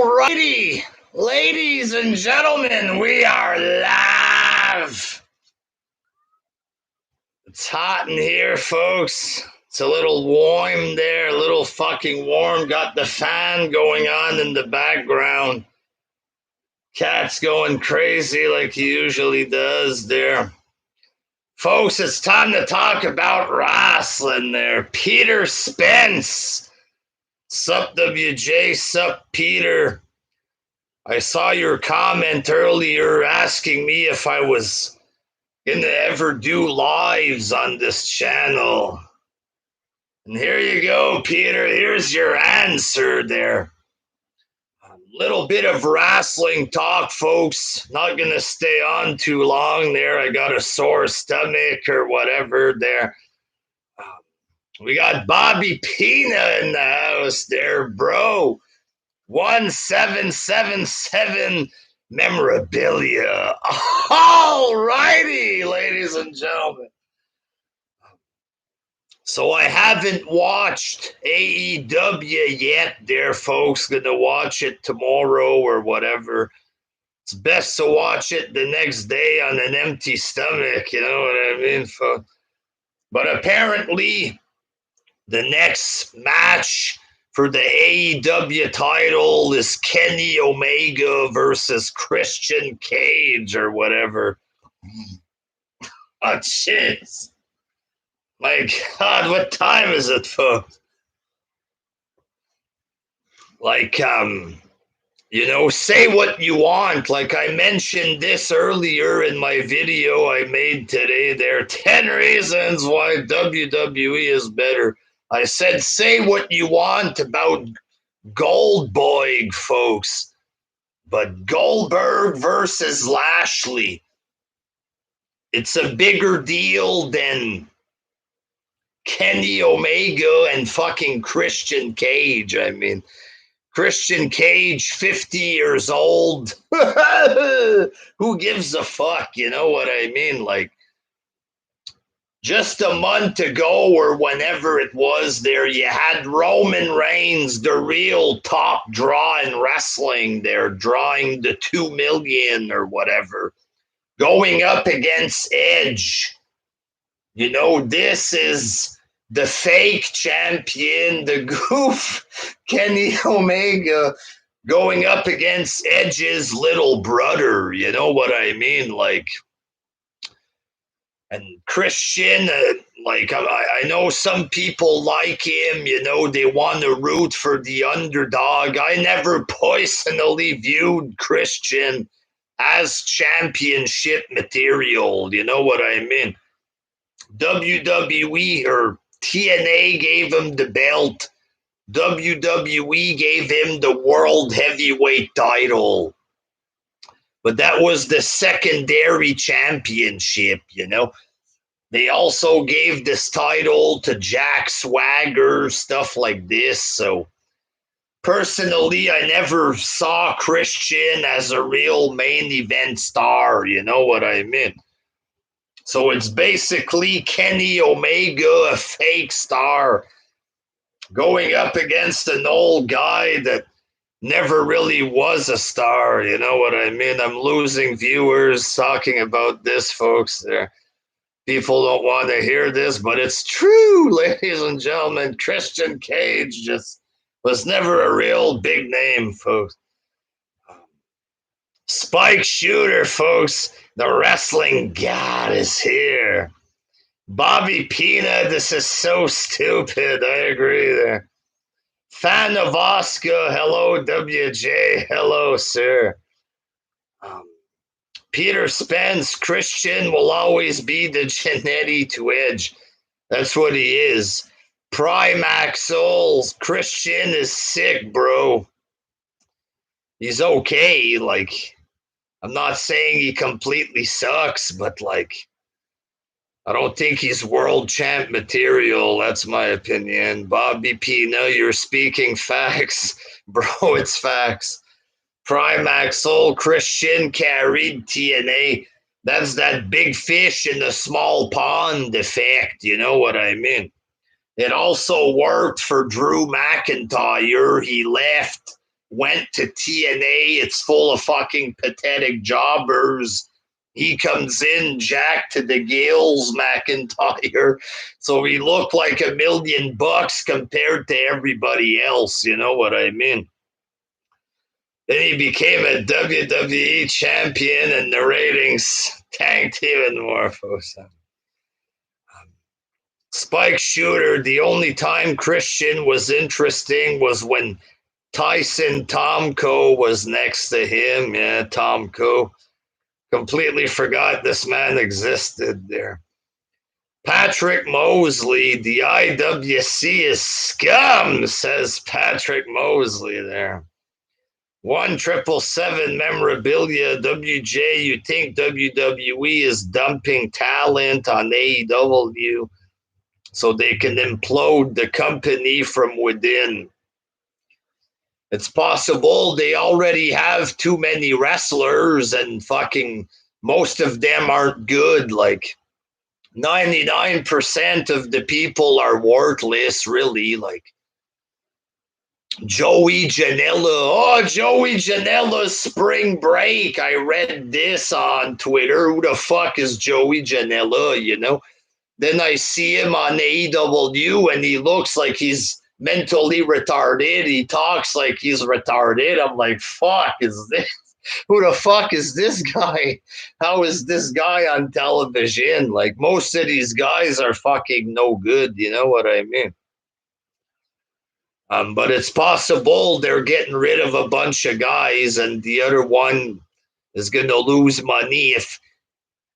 Alrighty, ladies and gentlemen, we are live. It's hot in here, folks. It's a little warm there, a little fucking warm. Got the fan going on in the background. Cat's going crazy like he usually does there. Folks, it's time to talk about wrestling there. Peter Spence. Sup, WJ? Sup, Peter? I saw your comment earlier asking me if I was going to ever do lives on this channel. And here you go, Peter. Here's your answer there. A little bit of wrestling talk, folks. Not going to stay on too long there. I got a sore stomach or whatever there. We got Bobby Pina in the house there, bro. 1777 memorabilia. All righty, ladies and gentlemen. So I haven't watched AEW yet there, folks. Gonna watch it tomorrow or whatever. It's best to watch it the next day on an empty stomach, you know what I mean, folks? But apparently the next match for the AEW title is Kenny Omega versus Christian Cage or whatever. Oh, jeez. My God, what time is it, folks? Like, say what you want. Like I mentioned this earlier in my video I made today. There are 10 reasons why WWE is better. I said, say what you want about Goldberg, folks, but Goldberg versus Lashley, it's a bigger deal than Kenny Omega and fucking Christian Cage. I mean, Christian Cage, 50 years old. Who gives a fuck? You know what I mean? Like, just a month ago or whenever it was there, you had Roman Reigns, the real top draw in wrestling there, drawing the 2 million or whatever, going up against Edge. You know, this is the fake champion, the goof, Kenny Omega, going up against Edge's little brother. You know what I mean? Like, and Christian, I know some people like him, you know, they want to root for the underdog. I never personally viewed Christian as championship material, you know what I mean? WWE or TNA gave him the belt. WWE gave him the World Heavyweight title. But that was the secondary championship, you know. They also gave this title to Jack Swagger, stuff like this. So personally, I never saw Christian as a real main event star, you know what I mean? So it's basically Kenny Omega, a fake star, going up against an old guy that never really was a star, you know what I mean? I'm losing viewers talking about this, folks. People don't want to hear this, but it's true, ladies and gentlemen. Christian Cage just was never a real big name, folks. Spike Shooter, folks. The wrestling god is here. Bobby Pina, this is so stupid. I agree there. Fan of Oscar, hello, WJ. Hello, sir. Peter Spence, Christian will always be the Genetti to Edge. That's what he is. Primax Souls, Christian is sick, bro. He's okay. Like, I'm not saying he completely sucks, but like, I don't think he's world champ material. That's my opinion. Bobby Pina, you're speaking facts. Bro, it's facts. Primax Soul Christian carried TNA. That's that big fish in the small pond effect. You know what I mean? It also worked for Drew McIntyre. He left went to TNA. It's full of fucking pathetic jobbers. He comes in jacked to the gills, McIntyre. So he looked like $1 million compared to everybody else. You know what I mean? Then he became a WWE champion, and the ratings tanked even more. Spike Shooter, the only time Christian was interesting was when Tyson Tomko was next to him. Yeah, Tomko. Completely forgot this man existed there. Patrick Mosley, the IWC is scum, says Patrick Mosley there. 1777 memorabilia. WJ, you think WWE is dumping talent on AEW so they can implode the company from within? It's possible. They already have too many wrestlers, and fucking most of them aren't good. Like 99% of the people are worthless, really. Like Joey Janela. Oh, Joey Janela's spring break. I read this on Twitter. Who the fuck is Joey Janela, you know? Then I see him on AEW, and he looks like he's mentally retarded. He talks like he's retarded. I'm like, fuck is this? Who the fuck is this guy? How is this guy on television? Like, most of these guys are fucking no good. You know what I mean? But it's possible they're getting rid of a bunch of guys, and the other one is going to lose money if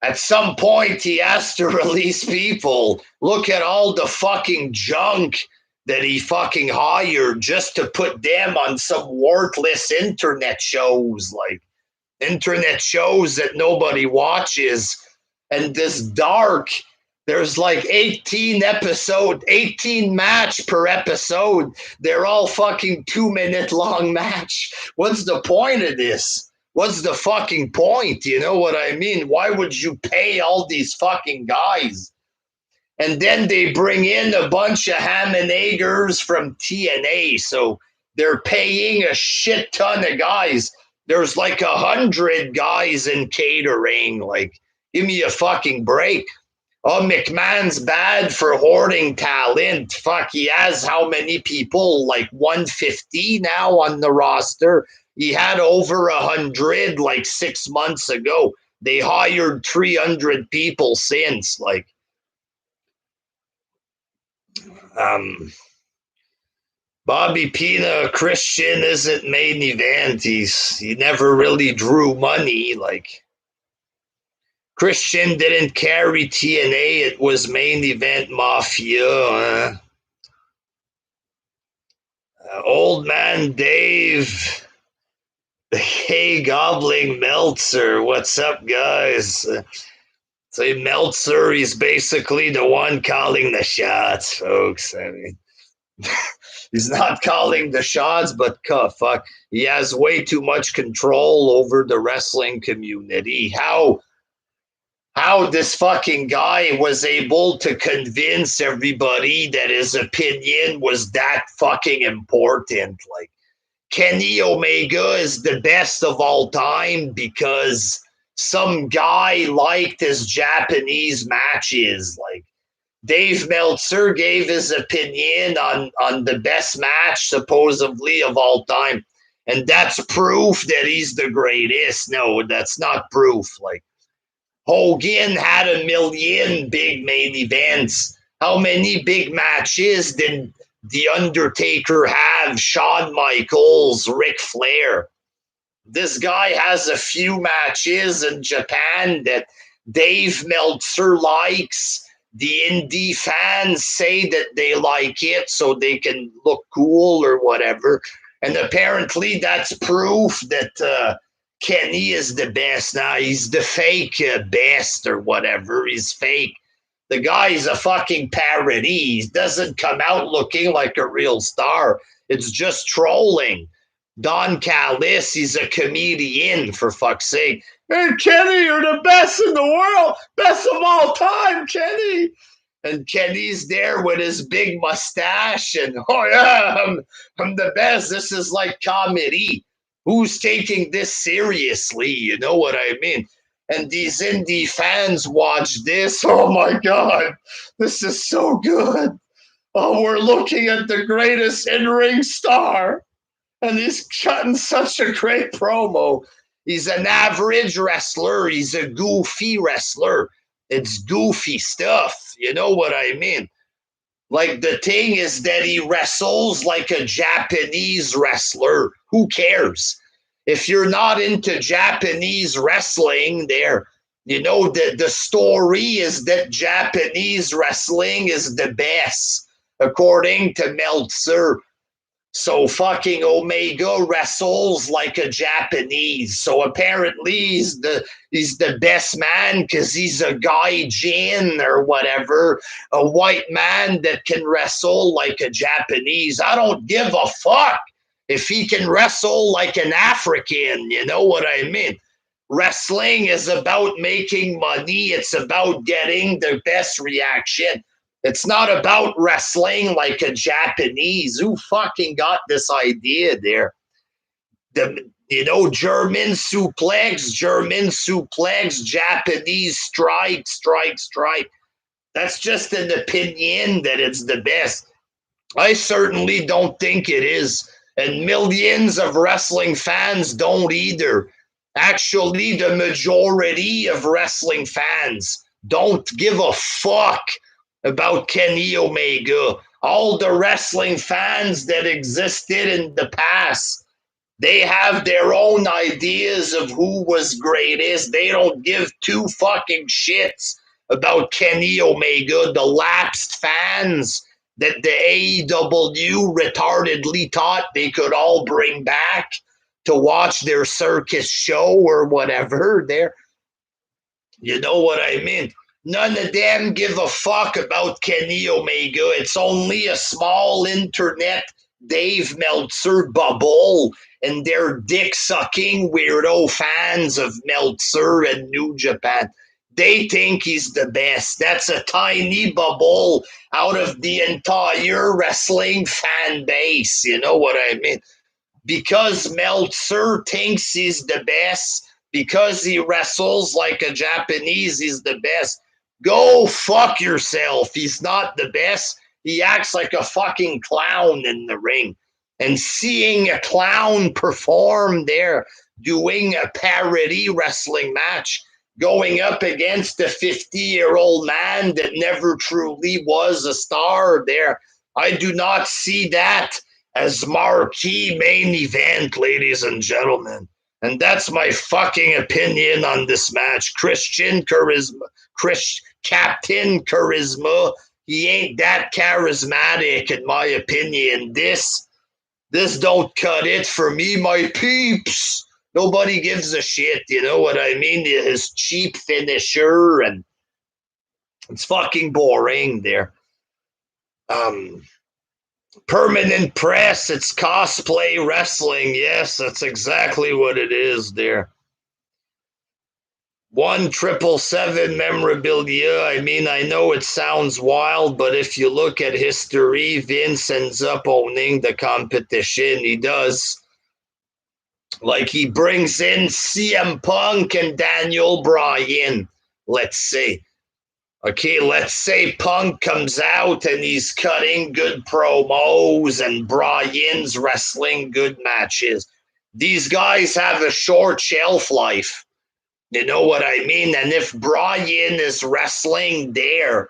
at some point he has to release people. Look at all the fucking junk that he fucking hired just to put them on some worthless internet shows, like internet shows that nobody watches. And this dark, there's like 18 match per episode. They're all fucking 2-minute long match. What's the point of this? What's the fucking point? You know what I mean? Why would you pay all these fucking guys? And then they bring in a bunch of ham and eggers from TNA. So they're paying a shit ton of guys. There's like 100 guys in catering. Like, give me a fucking break. Oh, McMahon's bad for hoarding talent. Fuck, he has how many people? Like 150 now on the roster. He had over 100 like 6 months ago. They hired 300 people since. Like, Bobby Pina, Christian isn't main event. He never really drew money. Like, Christian didn't carry TNA. It was main event Mafia. Old man Dave. Hey, Gobbling Meltzer. What's up, guys? Say Meltzer, he's basically the one calling the shots, folks. I mean, he's not calling the shots, but fuck, he has way too much control over the wrestling community. How this fucking guy was able to convince everybody that his opinion was that fucking important. Like, Kenny Omega is the best of all time because some guy liked his Japanese matches. Like, Dave Meltzer gave his opinion on the best match, supposedly, of all time. And that's proof that he's the greatest. No, that's not proof. Like, Hogan had 1 million big main events. How many big matches did The Undertaker have? Shawn Michaels, Ric Flair. This guy has a few matches in Japan that Dave Meltzer likes. The indie fans say that they like it so they can look cool or whatever. And apparently that's proof that Kenny is the best. Now he's the fake best or whatever. He's fake. The guy's a fucking parody. He doesn't come out looking like a real star. It's just trolling. Don Callis, he's a comedian, for fuck's sake. Hey, Kenny, you're the best in the world. Best of all time, Kenny. And Kenny's there with his big mustache, and oh yeah, I'm the best. This is like comedy. Who's taking this seriously? You know what I mean? And these indie fans watch this. Oh my God, this is so good. Oh, we're looking at the greatest in-ring star, and he's cutting such a great promo. He's an average wrestler. He's a goofy wrestler. It's goofy stuff. You know what I mean? Like, the thing is that he wrestles like a Japanese wrestler. Who cares? If you're not into Japanese wrestling, the story is that Japanese wrestling is the best, according to Meltzer. So fucking Omega wrestles like a Japanese. So apparently he's the best man because he's a gaijin or whatever, a white man that can wrestle like a Japanese. I don't give a fuck if he can wrestle like an African. You know what I mean? Wrestling is about making money. It's about getting the best reaction. It's not about wrestling like a Japanese. Who fucking got this idea there? German suplex, Japanese strike. That's just an opinion that it's the best. I certainly don't think it is. And millions of wrestling fans don't either. Actually, the majority of wrestling fans don't give a fuck about Kenny Omega. All the wrestling fans that existed in the past, they have their own ideas of who was greatest. They don't give two fucking shits about Kenny Omega. The lapsed fans that the AEW retardedly thought they could all bring back to watch their circus show or whatever there. You know what I mean? None of them give a fuck about Kenny Omega. It's only a small internet Dave Meltzer bubble, and they're dick-sucking weirdo fans of Meltzer and New Japan. They think he's the best. That's a tiny bubble out of the entire wrestling fan base. You know what I mean? Because Meltzer thinks he's the best, because he wrestles like a Japanese, he's the best. Go fuck yourself. He's not the best. He acts like a fucking clown in the ring. And seeing a clown perform there, doing a parody wrestling match, going up against a 50-year-old man that never truly was a star there, I do not see that as marquee main event, ladies and gentlemen. And that's my fucking opinion on this match. Captain Charisma, he ain't that charismatic in my opinion. This don't cut it for me, my peeps. Nobody gives a shit, you know what I mean? His cheap finisher, and it's fucking boring there. Permanent press, it's cosplay wrestling. Yes, that's exactly what it is there. 1,777 memorabilia. I mean, I know it sounds wild, but if you look at history, Vince ends up owning the competition. He does. Like, he brings in CM Punk and Daniel Bryan, let's say. Okay, let's say Punk comes out and he's cutting good promos and Bryan's wrestling good matches. These guys have a short shelf life. You know what I mean? And if Bryan is wrestling there,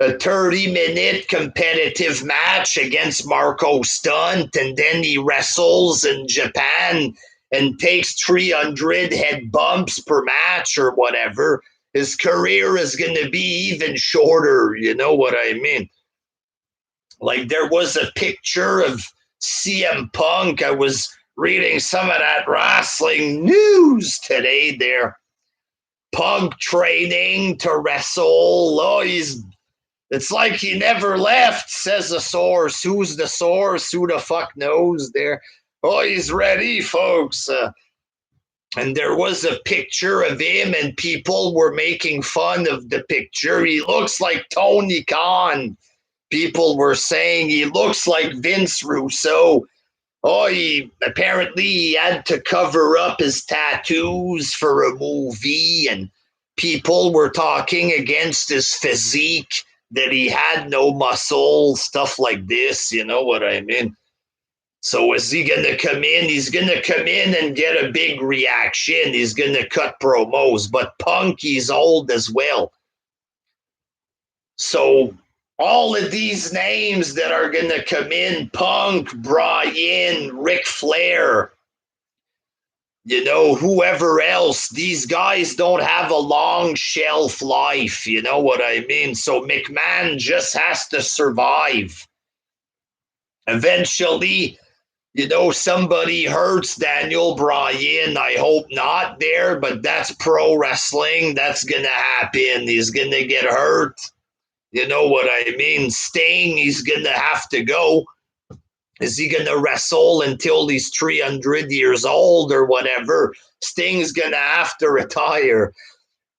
a 30-minute competitive match against Marco Stunt, and then he wrestles in Japan and takes 300 head bumps per match or whatever, his career is going to be even shorter. You know what I mean? Like, there was a picture of CM Punk. I was reading some of that wrestling news today there. Punk training to wrestle. Oh, it's like he never left, says the source. Who's the source? Who the fuck knows there? Oh, he's ready, folks. And there was a picture of him, and people were making fun of the picture. He looks like Tony Khan. People were saying he looks like Vince Russo. Oh, he had to cover up his tattoos for a movie, and people were talking against his physique, that he had no muscle, stuff like this. You know what I mean? So is he going to come in? He's going to come in and get a big reaction. He's going to cut promos, but Punk, he's old as well. So all of these names that are going to come in, Punk, Bryan, Ric Flair, you know, whoever else, these guys don't have a long shelf life. You know what I mean? So McMahon just has to survive. Eventually, you know, somebody hurts Daniel Bryan. I hope not there, but that's pro wrestling. That's going to happen. He's going to get hurt. You know what I mean? Sting, he's going to have to go. Is he going to wrestle until he's 300 years old or whatever? Sting's going to have to retire.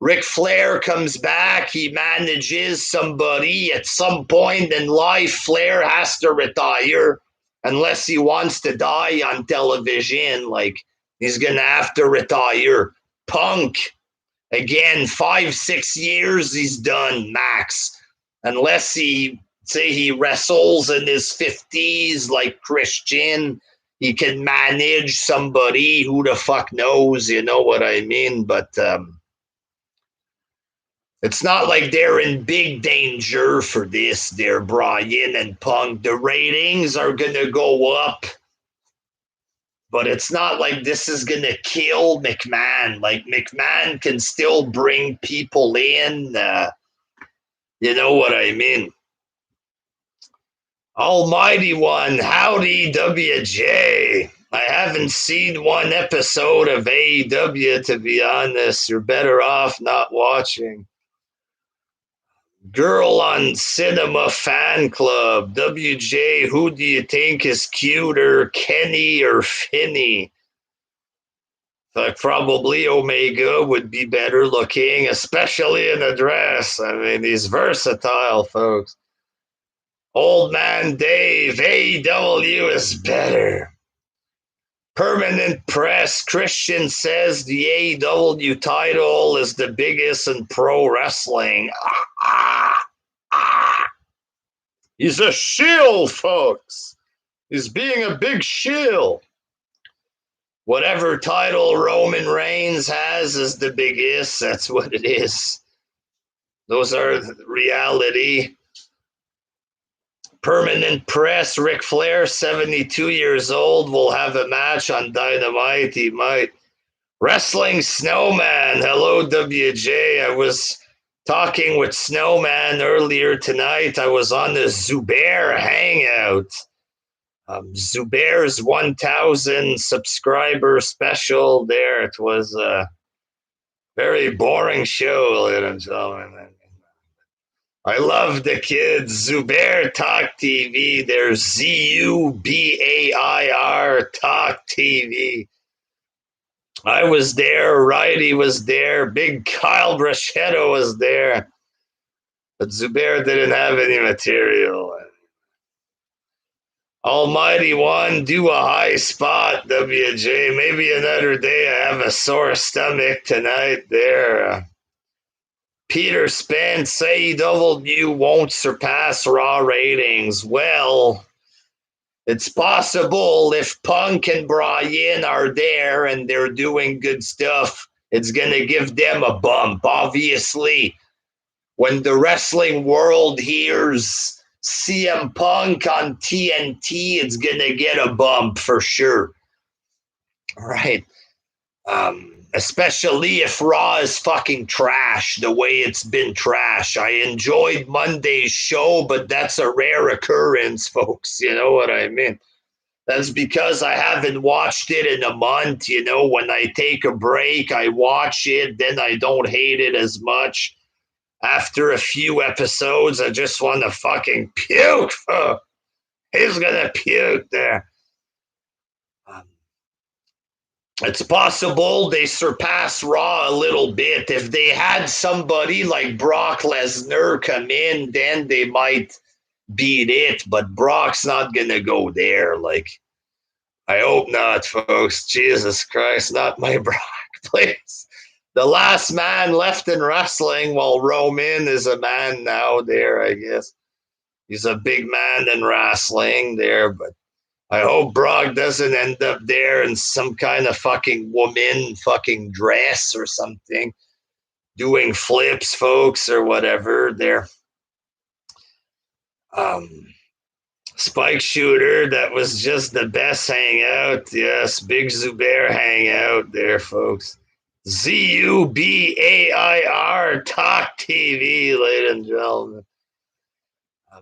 Ric Flair comes back. He manages somebody. At some point in life, Flair has to retire unless he wants to die on television. Like, he's going to have to retire. Punk, again, 5-6 years, he's done max. Unless he wrestles in his 50s like Christian, he can manage somebody. Who the fuck knows? You know what I mean? But it's not like they're in big danger for this. They're Bryan and Punk. The ratings are going to go up. But it's not like this is going to kill McMahon. Like, McMahon can still bring people in. You know what I mean? Almighty One, howdy WJ. I haven't seen one episode of AEW, to be honest. You're better off not watching. Girl on Cinema Fan Club. WJ, who do you think is cuter, Kenny or Finney? Like, probably Omega would be better looking, especially in a dress. I mean, he's versatile, folks. Old Man Dave, AEW is better. Permanent Press, Christian says the AEW title is the biggest in pro wrestling. He's a shill, folks. He's being a big shill. Whatever title Roman Reigns has is the biggest. That's what it is. Those are reality. Permanent Press, Ric Flair, 72 years old, will have a match on Dynamite. He might. Wrestling Snowman, hello WJ. I was talking with Snowman earlier tonight. I was on the Zubair Hangout. Zubair's 1,000 subscriber special there. It was a very boring show, ladies and gentlemen. I love the kids. Zubair Talk TV. There's Zubair Talk TV. I was there. Righty was there. Big Kyle Brachetto was there. But Zubair didn't have any material. Almighty One, do a high spot, WJ. Maybe another day. I have a sore stomach tonight there. Peter Spence, AEW won't surpass Raw ratings. Well, it's possible if Punk and Bryan are there and they're doing good stuff, it's going to give them a bump. Obviously, when the wrestling world hears CM Punk on TNT, it's going to get a bump for sure. All right. Especially if Raw is fucking trash the way it's been trash. I enjoyed Monday's show, but that's a rare occurrence, folks. You know what I mean? That's because I haven't watched it in a month. You know, when I take a break, I watch it, then I don't hate it as much. After a few episodes, I just want to fucking puke. He's gonna puke there. It's possible they surpass Raw a little bit. If they had somebody like Brock Lesnar come in, then they might beat it. But Brock's not going to go there. Like, I hope not, folks. Jesus Christ, not my Brock, please. The last man left in wrestling, while Roman is a man now there, I guess. He's a big man in wrestling there, but I hope Brock doesn't end up there in some kind of fucking woman fucking dress or something, doing flips, folks, or whatever there. Spike Shooter, that was just the best hangout. Yes, Big Zubair hangout there, folks. Zubair Talk TV, ladies and gentlemen.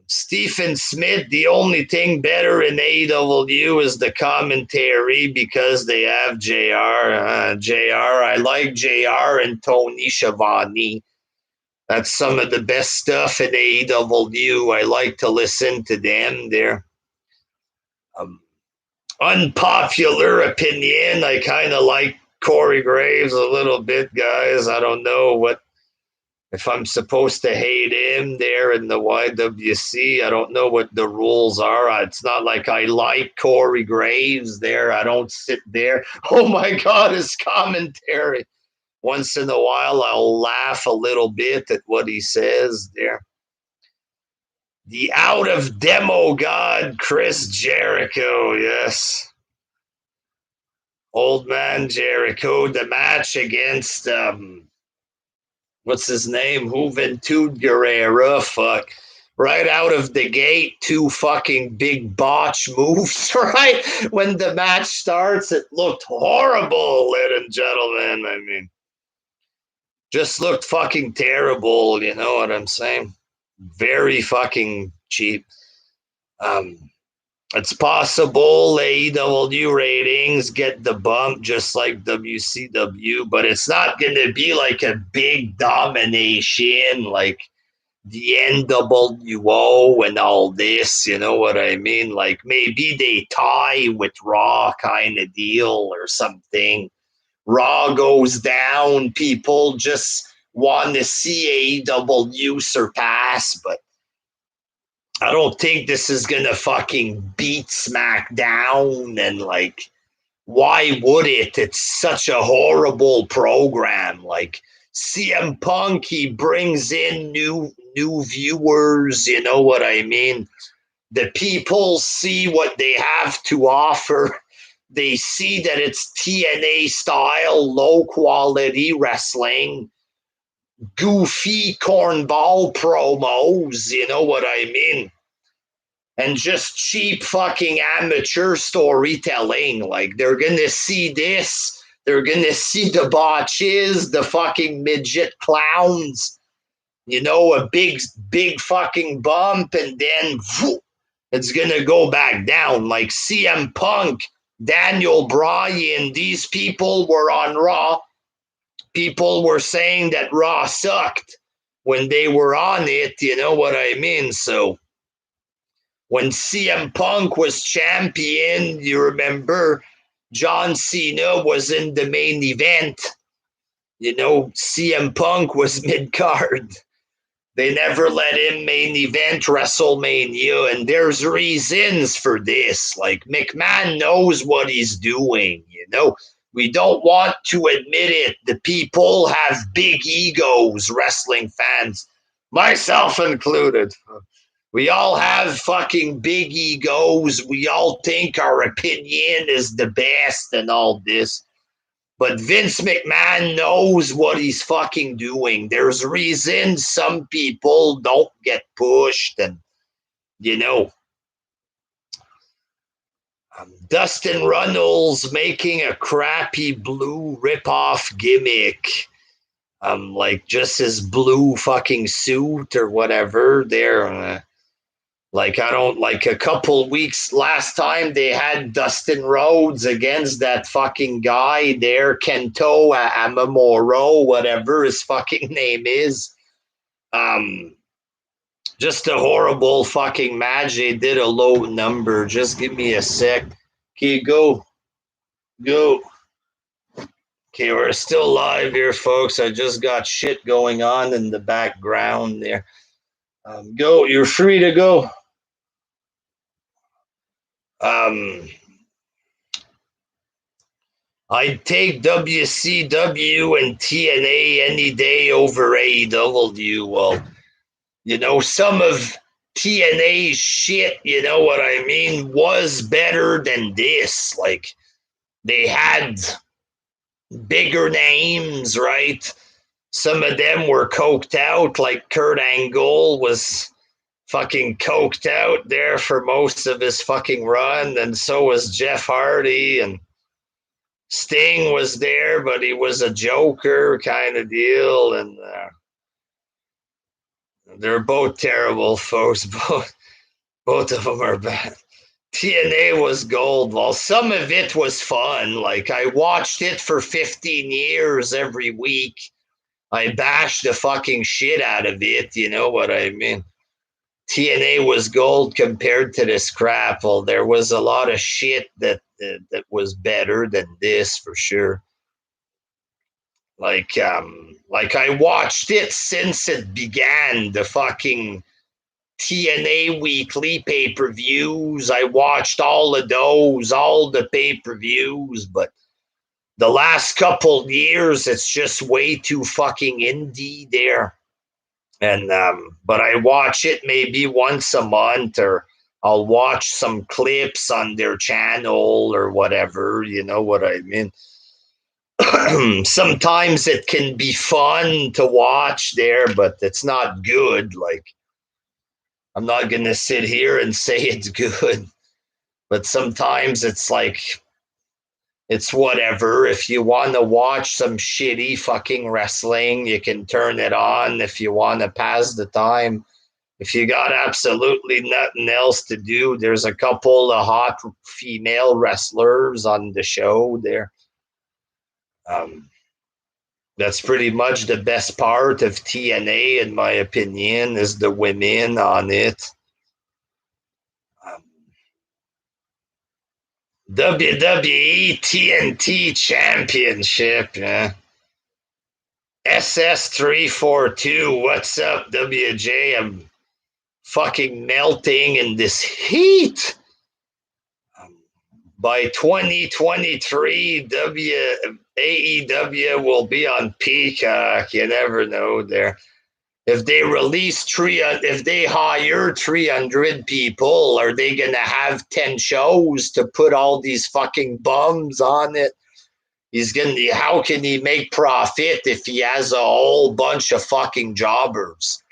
Stephen Smith, the only thing better in AEW is the commentary because they have JR. I like JR and Tony Schiavone. That's some of the best stuff in AEW. I like to listen to them there. Unpopular opinion. I kind of like Corey Graves a little bit, guys. I don't know what if I'm supposed to hate him there in the YWC. I don't know what the rules are. It's not like I like Corey Graves there. I don't sit there. Oh my God, his commentary. Once in a while, I'll laugh a little bit at what he says there. The out of demo god, Chris Jericho, yes. Old man Jericho, the match against, what's his name? Juventud Guerrera, fuck. Right out of the gate, two fucking big botch moves, right? When the match starts, it looked horrible, ladies and gentlemen. I mean, just looked fucking terrible, you know what I'm saying? Very fucking cheap. It's possible AEW ratings get the bump just like WCW, but it's not going to be like a big domination like the NWO and all this, you know what I mean? Like maybe they tie with Raw kind of deal or something. Raw goes down, people just want to see AEW surpass, but I don't think this is gonna fucking beat SmackDown, and like, why would it? It's such a horrible program. Like CM Punk, he brings in new viewers. You know what I mean? The people see what they have to offer. They see that it's TNA style, low quality wrestling, goofy cornball promos. You know what I mean? And just cheap fucking amateur storytelling. Like they're gonna see this, they're gonna see the botches, the fucking midget clowns, you know, a big fucking bump, and then whoop, it's gonna go back down. Like CM Punk, Daniel Bryan, these people were on Raw. People were saying that Raw sucked when they were on it, you know what I mean? So when CM Punk was champion, you remember John Cena was in the main event. You know, CM Punk was mid card. They never let him main event WrestleMania, and there's reasons for this. Like McMahon knows what he's doing, you know. We don't want to admit it. The people have big egos, wrestling fans, myself included. We all have fucking big egos. We all think our opinion is the best and all this. But Vince McMahon knows what he's fucking doing. There's reasons some people don't get pushed, and, you know, Dustin Runnels making a crappy blue ripoff gimmick. Like just his blue fucking suit or whatever there. Like, I don't, like a couple weeks last time they had Dustin Rhodes against that fucking guy there, Kento Amamoro, whatever his fucking name is. Just a horrible fucking match. They did a low number. Just give me a sec. Okay, go. Okay, we're still live here, folks. I just got shit going on in the background there. Go, you're free to go. I'd take WCW and TNA any day over AEW. Well, some of TNA's shit, you know what I mean, was better than this. Like, they had bigger names, right? Some of them were coked out, like Kurt Angle was fucking coked out there for most of his fucking run, and so was Jeff Hardy, and Sting was there, but he was a joker kind of deal, and they're both terrible, folks. Both of them are bad. TNA was gold. Well, some of it was fun. Like, I watched it for 15 years every week. I bashed the fucking shit out of it, you know what I mean? TNA was gold compared to this crap. Well, there was a lot of shit that was better than this for sure. Like I watched it since it began. The fucking TNA weekly pay-per-views. I watched all of those, all the pay-per-views, but the last couple years, it's just way too fucking indie there. And but I watch it maybe once a month, or I'll watch some clips on their channel or whatever, you know what I mean? Sometimes it can be fun to watch there, but it's not good. Like, I'm not gonna sit here and say it's good, but sometimes it's like, it's whatever. If you want to watch some shitty fucking wrestling, you can turn it on if you want to pass the time. If you got absolutely nothing else to do, there's a couple of hot female wrestlers on the show there. That's pretty much the best part of TNA, in my opinion, is the women on it. WWE TNT Championship, yeah. SS342, what's up, WJ? I'm fucking melting in this heat. By 2023, AEW will be on Peacock. You never know there. If they if they hire 300 people, are they going to have 10 shows to put all these fucking bums on it? How can he make profit if he has a whole bunch of fucking jobbers?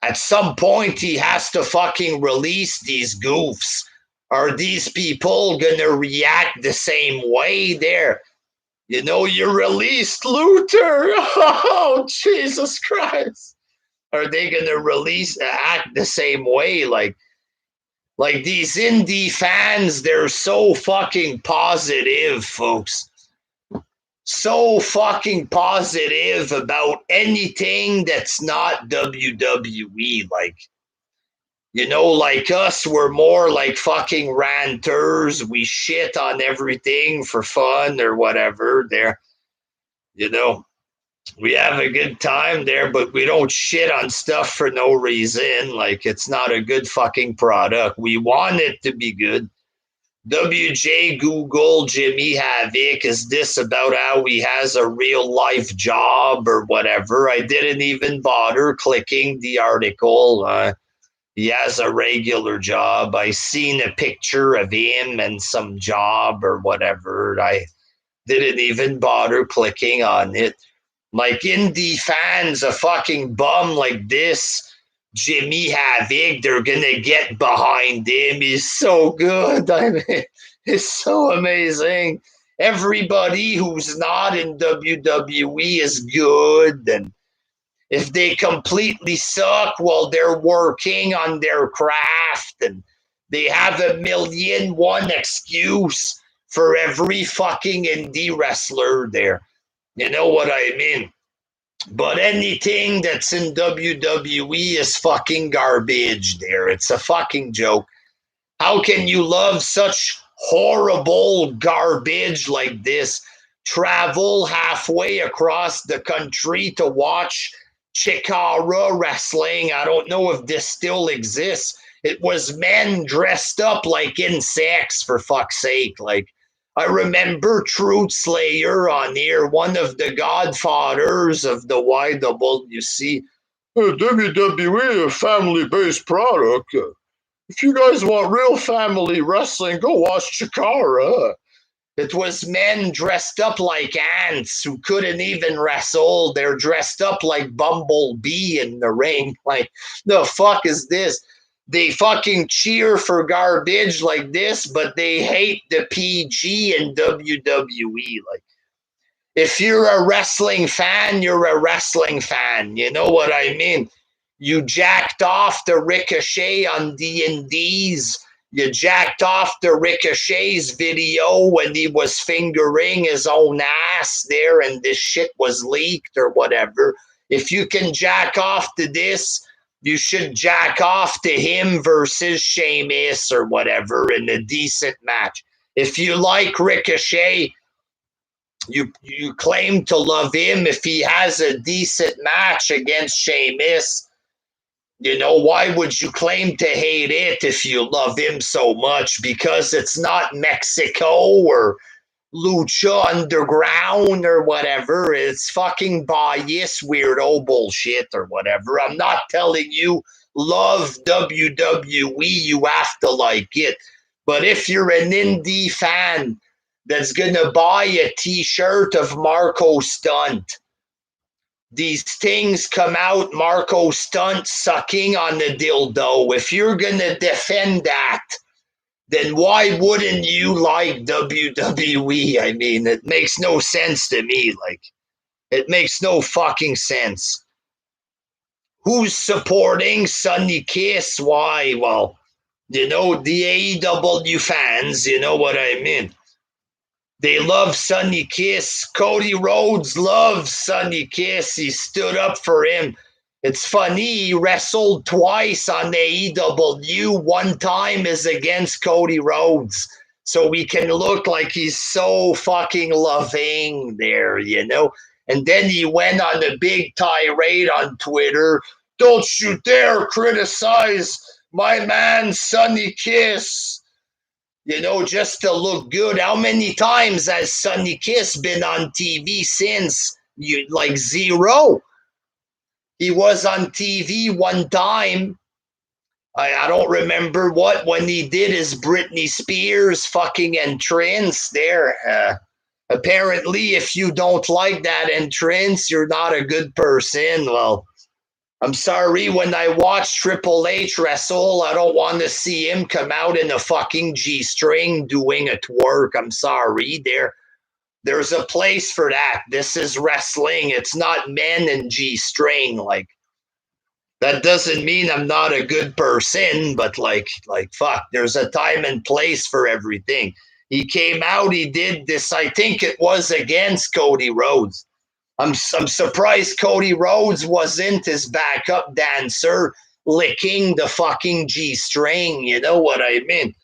At some point, he has to fucking release these goofs. Are these people gonna react the same way there? You released Luther. Oh, Jesus Christ. Are they gonna act the same way? Like these indie fans, they're so fucking positive, folks. So fucking positive about anything that's not WWE. Like, like us, we're more like fucking ranters. We shit on everything for fun or whatever. We have a good time there, but we don't shit on stuff for no reason. Like, it's not a good fucking product. We want it to be good. WJ Google Jimmy Havoc, is this about how he has a real life job or whatever? I didn't even bother clicking the article. He has a regular job. I seen a picture of him and some job or whatever. I didn't even bother clicking on it. Like, indie fans, a fucking bum like this, Jimmy Havoc, they're gonna get behind him. He's so good. I mean, it's so amazing. Everybody who's not in WWE is good, and if they completely suck, well, they're working on their craft, and they have 1,000,001 excuse for every fucking indie wrestler there. You know what I mean? But anything that's in WWE is fucking garbage there. It's a fucking joke. How can you love such horrible garbage like this? travel halfway across the country to watch Chikara wrestling. I don't know if this still exists. It was men dressed up like insects, for fuck's sake. Like, I remember Truth Slayer on here, one of the godfathers of the YWC. WWE, a family-based product. If you guys want real family wrestling, go watch Chikara. It was men dressed up like ants who couldn't even wrestle. They're dressed up like Bumblebee in the ring. Like, the fuck is this? They fucking cheer for garbage like this, but they hate the PG and WWE. Like, if you're a wrestling fan, you're a wrestling fan. You know what I mean? You jacked off the Ricochet on D&D's. You jacked off the Ricochet's video when he was fingering his own ass there and this shit was leaked or whatever. If you can jack off to this, you should jack off to him versus Sheamus or whatever in a decent match. If you like Ricochet, you claim to love him. If he has a decent match against Sheamus, you know, why would you claim to hate it if you love him so much? Because it's not Mexico or Lucha Underground or whatever. It's fucking bias weirdo bullshit or whatever. I'm not telling you love WWE, you have to like it. But if you're an indie fan that's gonna buy a t-shirt of Marco Stunt, these things come out, Marco Stunt sucking on the dildo. If you're gonna defend that, then why wouldn't you like WWE? I mean, it makes no sense to me. Like, it makes no fucking sense. Who's supporting Sonny Kiss? Why? Well, you know, the AEW fans, you know what I mean. They love Sonny Kiss. Cody Rhodes loves Sonny Kiss. He stood up for him. It's funny, he wrestled twice on the AEW. One time is against Cody Rhodes. So he can look like he's so fucking loving there, you know? And then he went on a big tirade on Twitter. Don't you dare criticize my man Sonny Kiss. You know, just to look good. How many times has Sonny Kiss been on TV since? Like zero. He was on TV one time. I don't remember when he did his Britney Spears fucking entrance there. Apparently, if you don't like that entrance, you're not a good person. Well, I'm sorry, when I watch Triple H wrestle, I don't want to see him come out in a fucking G-string doing a twerk. I'm sorry. There's a place for that. This is wrestling. It's not men in G-string. Like, that doesn't mean I'm not a good person, but like fuck, there's a time and place for everything. He came out, he did this, I think it was against Cody Rhodes. I'm surprised Cody Rhodes wasn't his backup dancer licking the fucking G-string, you know what I mean?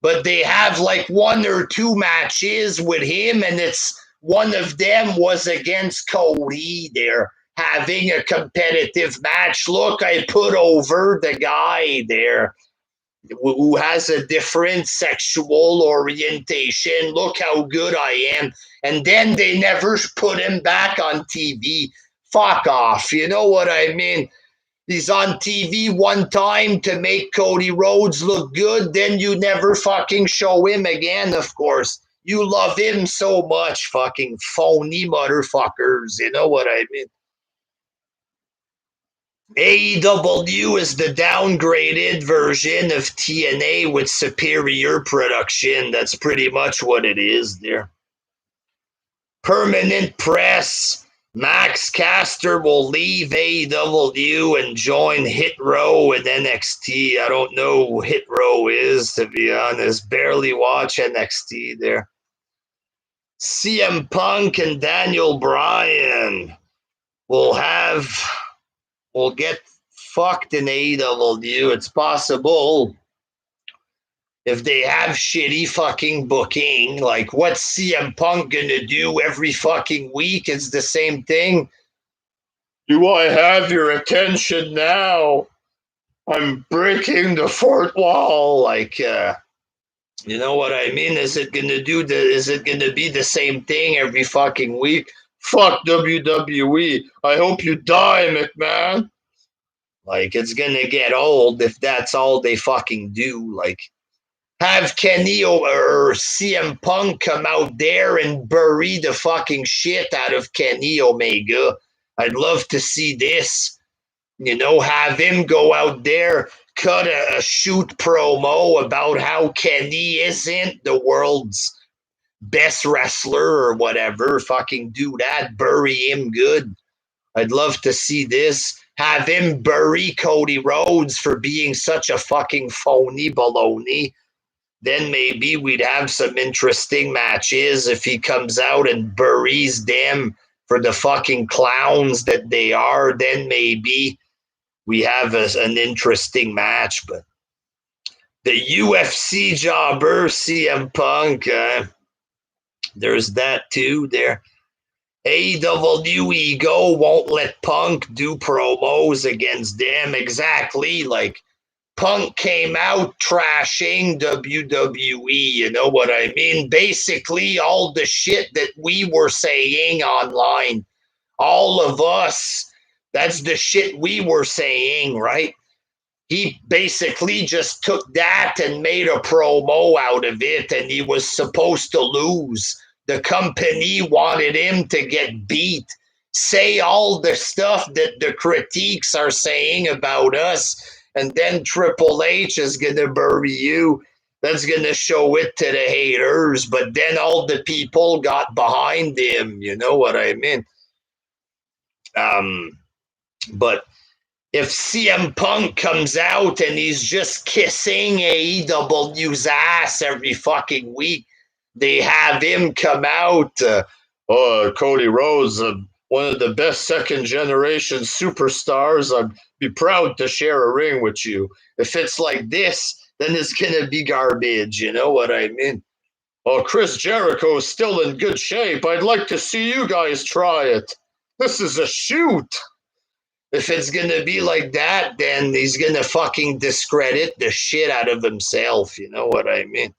But they have like one or two matches with him, and it's one of them was against Cody. They're having a competitive match. Look, I put over the guy there who has a different sexual orientation. Look how good I am. And then they never put him back on TV. Fuck off. You know what I mean? He's on TV one time to make Cody Rhodes look good. Then you never fucking show him again, of course. You love him so much, fucking phony motherfuckers. You know what I mean? AEW is the downgraded version of TNA with superior production. That's pretty much what it is there. Permanent press. Max Caster will leave AEW and join Hit Row in NXT. I don't know who Hit Row is, to be honest. Barely watch NXT there. CM Punk and Daniel Bryan will get fucked in AEW. It's possible. if they have shitty fucking booking, like what's CM Punk gonna do every fucking week? It's the same thing. Do I have your attention now? I'm breaking the fourth wall. Like, you know what I mean? Is it gonna be the same thing every fucking week? Fuck WWE. I hope you die, McMahon. Like, it's gonna get old if that's all they fucking do. Like, have Kenny or CM Punk come out there and bury the fucking shit out of Kenny Omega. I'd love to see this. You know, have him go out there, cut a shoot promo about how Kenny isn't the world's best wrestler or whatever. Fucking do that. Bury him good. I'd love to see this. Have him bury Cody Rhodes for being such a fucking phony baloney. Then maybe we'd have some interesting matches if he comes out and buries them for the fucking clowns that they are. Then maybe we have an interesting match. But the UFC jobber, CM Punk, there's that too there. AEW ego won't let Punk do promos against them. Exactly. Like, Punk came out trashing WWE, you know what I mean? Basically, all the shit that we were saying online, all of us, that's the shit we were saying, right? He basically just took that and made a promo out of it, and he was supposed to lose. The company wanted him to get beat, say all the stuff that the critiques are saying about us, and then Triple H is going to bury you. That's going to show it to the haters, but then all the people got behind him. You know what I mean? But if CM Punk comes out and he's just kissing AEW's ass every fucking week, they have him come out, Cody Rhodes, one of the best second-generation superstars. I'd be proud to share a ring with you. If it's like this, then it's going to be garbage, you know what I mean? Oh, Chris Jericho is still in good shape. I'd like to see you guys try it. This is a shoot. If it's going to be like that, then he's going to fucking discredit the shit out of himself. You know what I mean?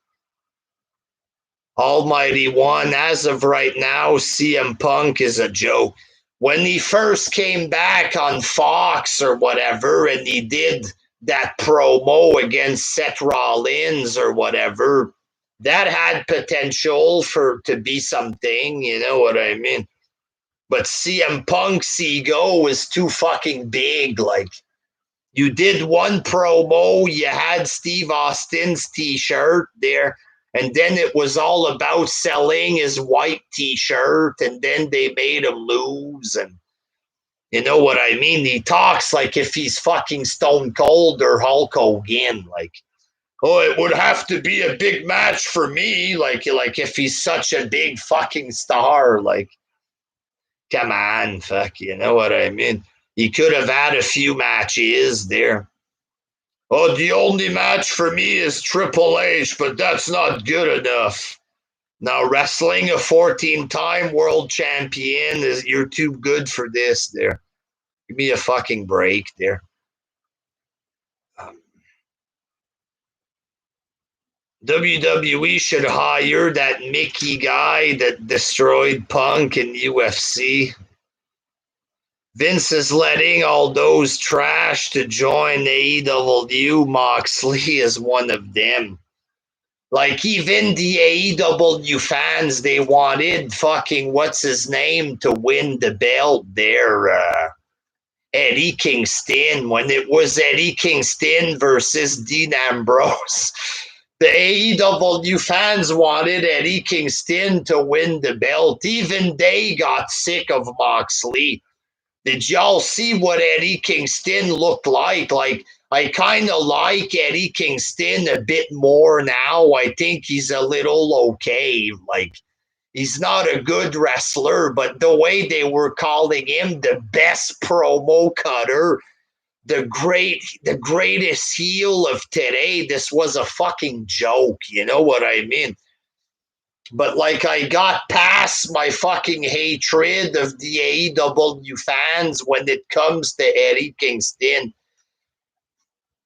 Almighty One, as of right now, CM Punk is a joke. When he first came back on Fox or whatever, and he did that promo against Seth Rollins or whatever, that had potential to be something. You know what I mean? But CM Punk's ego is too fucking big. Like, you did one promo, you had Steve Austin's t-shirt there, and then it was all about selling his white t-shirt, and then they made him lose. And you know what I mean? He talks like if he's fucking Stone Cold or Hulk Hogan. Like, oh, it would have to be a big match for me. Like if he's such a big fucking star, like, come on, fuck, you know what I mean? He could have had a few matches there. Oh, the only match for me is Triple H, but that's not good enough. Now, wrestling a 14-time world champion, you're too good for this there. Give me a fucking break there. WWE should hire that Mickey guy that destroyed Punk in UFC. Vince is letting all those trash to join AEW. Moxley is one of them. Like, even the AEW fans, they wanted fucking what's his name to win the belt there. Eddie Kingston, when it was Eddie Kingston versus Dean Ambrose. The AEW fans wanted Eddie Kingston to win the belt. Even they got sick of Moxley. Did y'all see what Eddie Kingston looked like? Like, I kind of like Eddie Kingston a bit more now. I think he's a little okay. Like, he's not a good wrestler, but the way they were calling him the best promo cutter, the greatest heel of today. This was a fucking joke. You know what I mean? But like, I got past my fucking hatred of the AEW fans when it comes to Eddie Kingston.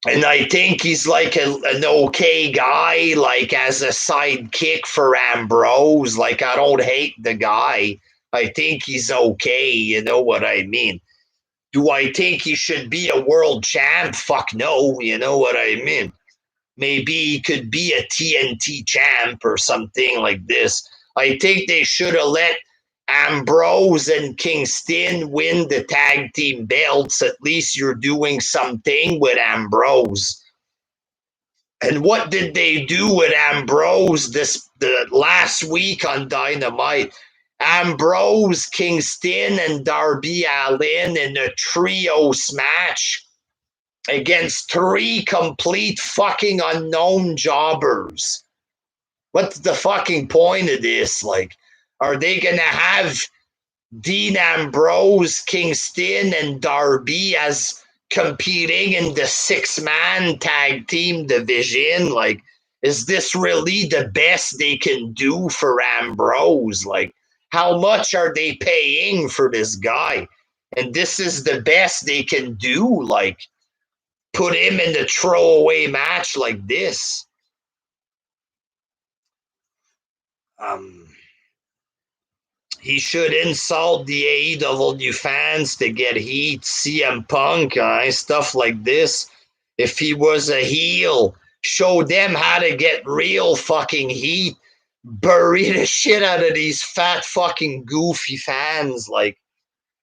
And I think he's like an okay guy, like as a sidekick for Ambrose. Like, I don't hate the guy. I think he's okay. You know what I mean? Do I think he should be a world champ? Fuck no. You know what I mean? Maybe he could be a TNT champ or something like this. I think they should have let Ambrose and Kingston win the tag team belts. At least you're doing something with Ambrose. And what did they do with Ambrose the last week on Dynamite? Ambrose, Kingston, and Darby Allin in a trios match against 3 complete fucking unknown jobbers. What's the fucking point of this? Like, are they gonna have Dean Ambrose, Kingston, and Darby as competing in the 6-man tag team division? Like, is this really the best they can do for Ambrose? Like, how much are they paying for this guy? And this is the best they can do? Like, put him in the throwaway match like this? He should insult the AEW fans to get heat. CM Punk, stuff like this. If he was a heel, show them how to get real fucking heat. Bury the shit out of these fat fucking goofy fans. Like,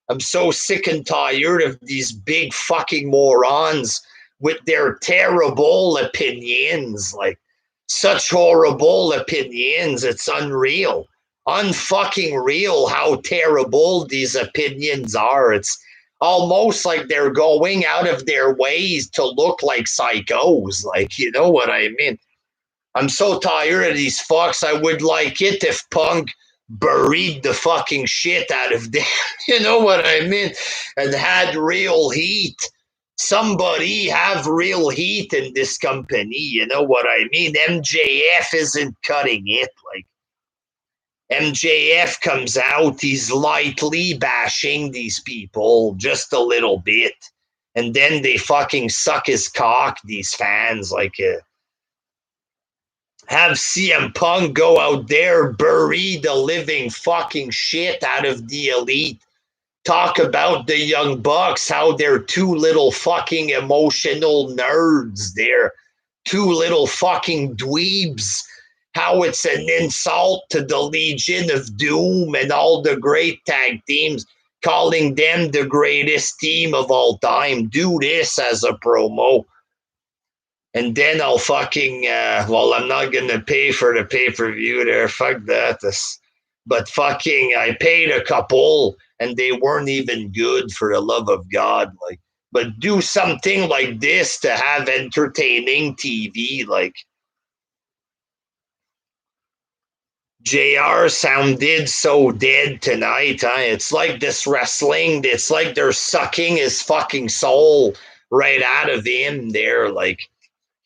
I'm so sick and tired of these big fucking morons with their terrible opinions. Like, such horrible opinions. It's unreal. Unfucking real how terrible these opinions are. It's almost like they're going out of their ways to look like psychos. Like, you know what I mean? I'm so tired of these fucks. I would like it if Punk buried the fucking shit out of them. You know what I mean? And had real heat. Somebody have real heat in this company. You know what I mean? MJF isn't cutting it. Like, MJF comes out, he's lightly bashing these people just a little bit. And then they fucking suck his cock, these fans. Like, have CM Punk go out there, bury the living fucking shit out of the Elite. Talk about the Young Bucks, how they're 2 little fucking emotional nerds. They're 2 little fucking dweebs. How it's an insult to the Legion of Doom and all the great tag teams, calling them the greatest team of all time. Do this as a promo. And then I'll fucking, I'm not going to pay for the pay-per-view there. Fuck that. But fucking, I paid a couple and they weren't even good, for the love of God. Like, but do something like this to have entertaining TV. Like, JR sounded so dead tonight. Huh? It's like this wrestling, it's like they're sucking his fucking soul right out of him there. Like,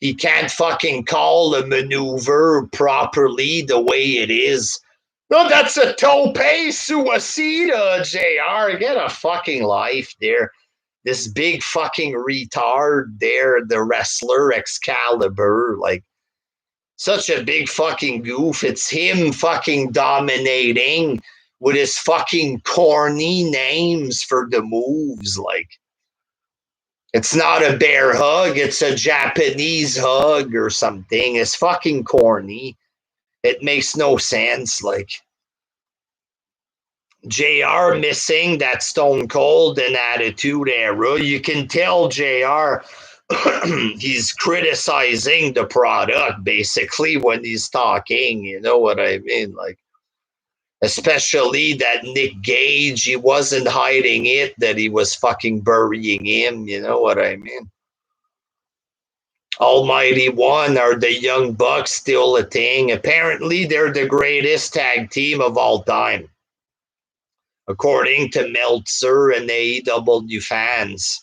he can't fucking call a maneuver properly the way it is. No, that's a tope suicida, JR. Get a fucking life there. This big fucking retard there, the wrestler Excalibur. Like, such a big fucking goof. It's him fucking dominating with his fucking corny names for the moves. Like, it's not a bear hug, it's a Japanese hug or something. It's fucking corny. It makes no sense. Like, JR missing that Stone Cold and Attitude Era. You can tell JR he's criticizing the product basically when he's talking. You know what I mean? Like, especially that Nick Gage, he wasn't hiding it that he was fucking burying him. You know what I mean? Almighty One, are the Young Bucks still a thing? Apparently, they're the greatest tag team of all time, according to Meltzer and AEW fans.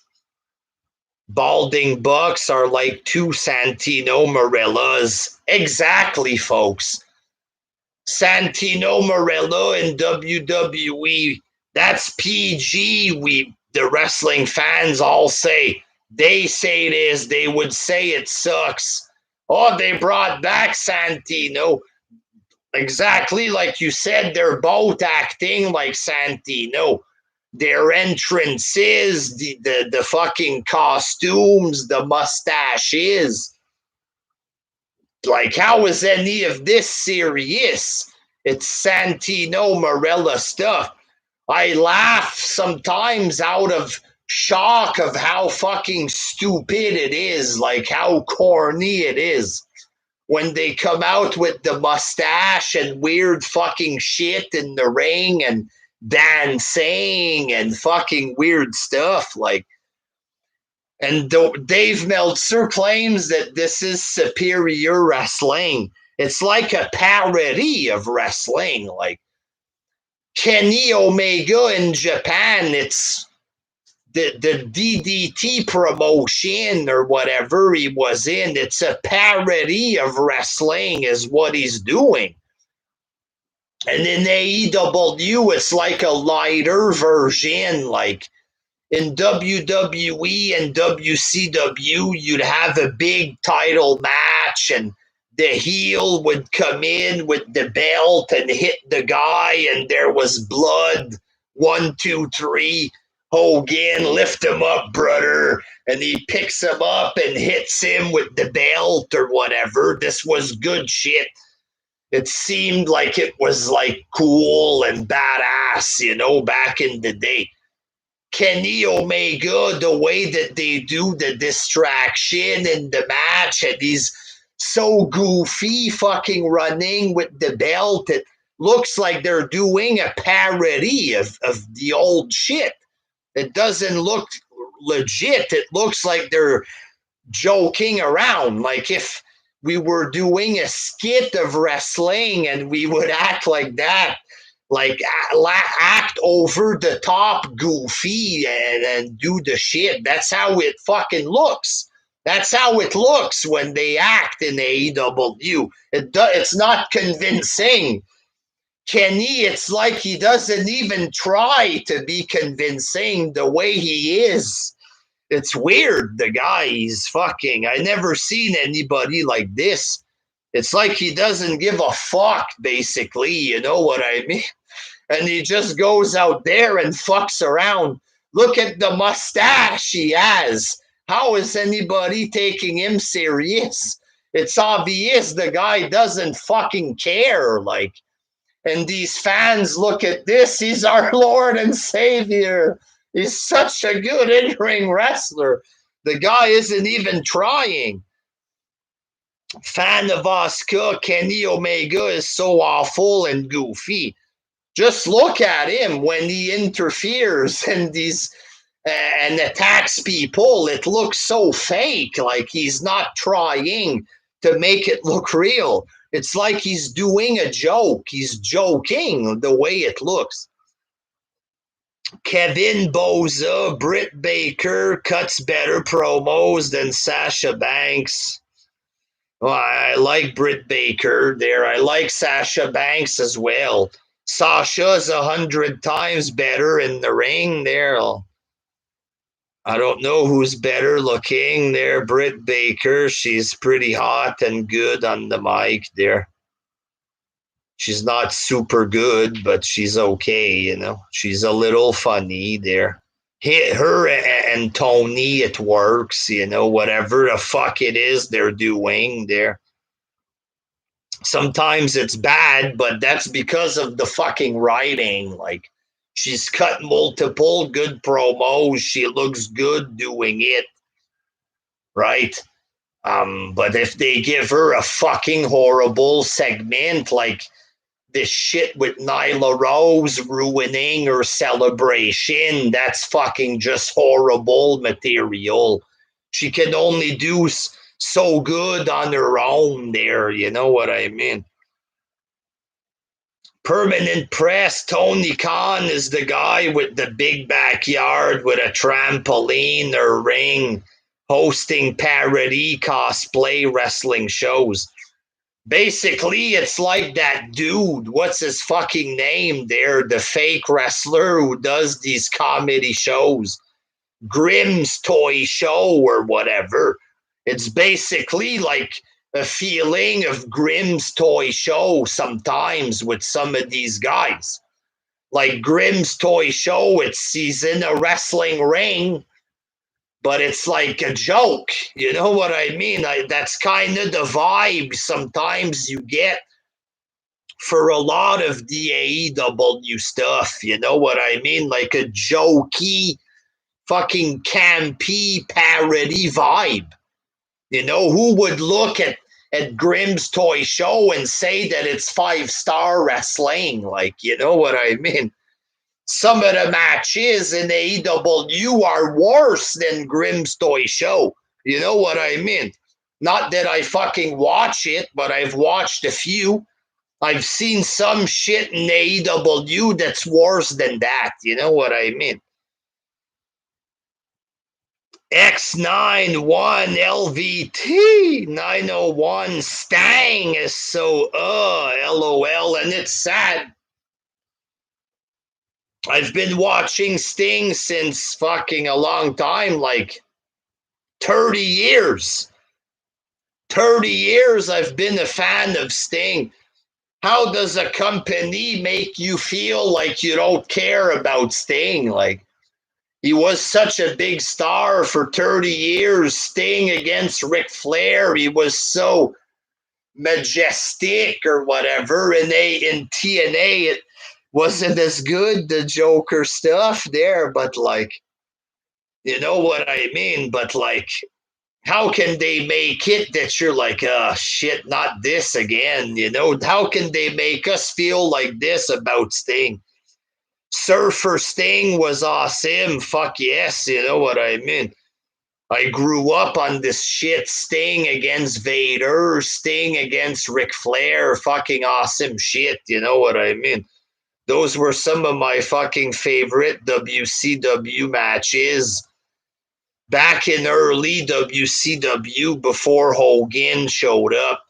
balding bucks are like two Santino Marellas. Exactly, folks. Santino Marella in WWE, that's PG. The wrestling fans all say. They say it is. They would say it sucks. Oh, they brought back Santino. Exactly like you said, they're both acting like Santino. Their entrances, the fucking costumes, the mustaches. Like, how is any of this serious? It's Santino Marella stuff. I laugh sometimes out of shock of how fucking stupid it is, like how corny it is when they come out with the mustache and weird fucking shit in the ring and dancing and fucking weird stuff. Like, and Dave Meltzer claims that this is superior wrestling. It's like a parody of wrestling. Like Kenny Omega in Japan, it's the DDT promotion or whatever he was in. It's a parody of wrestling, is what he's doing. And in AEW, it's like a lighter version. Like in WWE and WCW, you'd have a big title match, and the heel would come in with the belt and hit the guy, and there was blood. 1, 2, 3. Hogan, lift him up, brother. And he picks him up and hits him with the belt or whatever. This was good shit. It seemed like it was like cool and badass, back in the day. Kenny Omega, the way that they do the distraction in the match, and he's so goofy fucking running with the belt, it looks like they're doing a parody of the old shit. It doesn't look legit. It looks like they're joking around. Like if we were doing a skit of wrestling and we would act like that, like act over the top goofy and do the shit. That's how it fucking looks. That's how it looks when they act in AEW. It's not convincing. Kenny, it's like he doesn't even try to be convincing the way he is. It's weird. The guy, he's fucking. I never seen anybody like this. It's like he doesn't give a fuck, basically. You know what I mean? And he just goes out there and fucks around. Look at the mustache he has. How is anybody taking him serious? It's obvious the guy doesn't fucking care. Like, and these fans look at this. He's our Lord and Savior. He's such a good in-ring wrestler. The guy isn't even trying. Fan of Asuka, Kenny Omega is so awful and goofy. Just look at him when he interferes and attacks people. It looks so fake, like he's not trying to make it look real. It's like he's doing a joke. He's joking the way it looks. Kevin Boza, Britt Baker cuts better promos than Sasha Banks. Well, I like Britt Baker there. I like Sasha Banks as well. Sasha's 100 times better in the ring there. I don't know who's better looking there. Britt Baker, she's pretty hot and good on the mic there. She's not super good, but she's okay, She's a little funny there. Her and Tony, it works, whatever the fuck it is they're doing there. Sometimes it's bad, but that's because of the fucking writing. Like, she's cut multiple good promos. She looks good doing it, right? But if they give her a fucking horrible segment like this shit with Nyla Rose ruining her celebration, that's fucking just horrible material. She can only do so good on her own there, you know what I mean? Permanent Press, Tony Khan is the guy with the big backyard with a trampoline or ring. hosting parody cosplay wrestling shows. Basically, it's like that dude, what's his fucking name there, the fake wrestler who does these comedy shows, Grimm's Toy Show or whatever. It's basically like a feeling of Grimm's Toy Show sometimes with some of these guys. Like Grimm's Toy Show, he's in a wrestling ring, but it's like a joke. You know what I mean? That's kind of the vibe sometimes you get for a lot of the AEW stuff. You know what I mean? Like a jokey, fucking campy parody vibe. You know, who would look at Grimm's Toy Show and say that it's 5-star wrestling? Like, you know what I mean? Some of the matches in AEW are worse than Grimm's Toy Show. You know what I mean? Not that I fucking watch it, but I've watched a few. I've seen some shit in AEW that's worse than that. You know what I mean? X91 LVT 901 Stang is so LOL, and it's sad. I've been watching Sting since fucking a long time, like 30 years. 30 years I've been a fan of Sting. How does a company make you feel like you don't care about Sting? Like, he was such a big star for 30 years. Sting against Ric Flair, he was so majestic or whatever. And in TNA, it wasn't as good, the Joker stuff there, but like, you know what I mean? But like, how can they make it that you're like, shit, not this again? You know, how can they make us feel like this about Sting? Surfer Sting was awesome. Fuck yes, you know what I mean? I grew up on this shit. Sting against Vader, Sting against Ric Flair, fucking awesome shit, you know what I mean? Those were some of my fucking favorite WCW matches back in early WCW before Hogan showed up.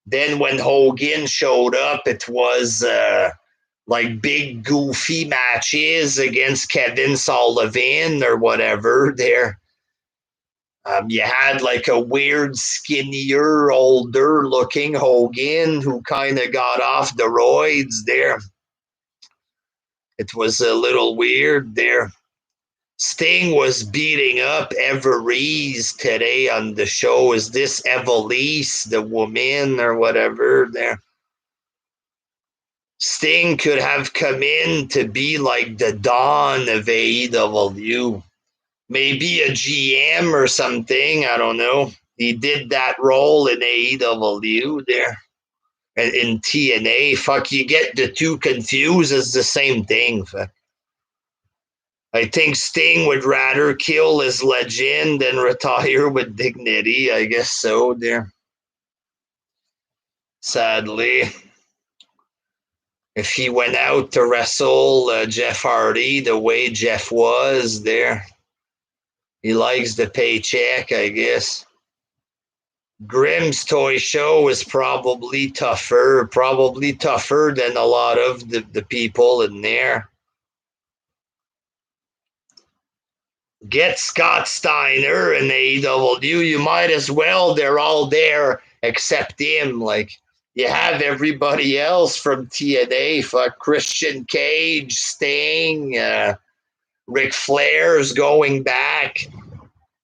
Then when Hogan showed up, it was like big goofy matches against Kevin Sullivan or whatever there. You had like a weird, skinnier, older looking Hogan who kind of got off the roids there. It was a little weird there. Sting was beating up Everese today on the show. Is this Evelise, the woman or whatever there? Sting could have come in to be like the Don of AEW. Maybe a GM or something. I don't know. He did that role in AEW there. And in TNA, fuck, you get the two confused. It's the same thing. Fuck. I think Sting would rather kill his legend than retire with dignity. I guess so there. Sadly. If he went out to wrestle Jeff Hardy the way Jeff was there, he likes the paycheck, I guess. Grimm's Toy Show is probably tougher than a lot of the people in there. Get Scott Steiner and AEW. You might as well. They're all there except him. Like, you have everybody else from TNA. Fuck Christian Cage, Sting, Ric Flair's going back.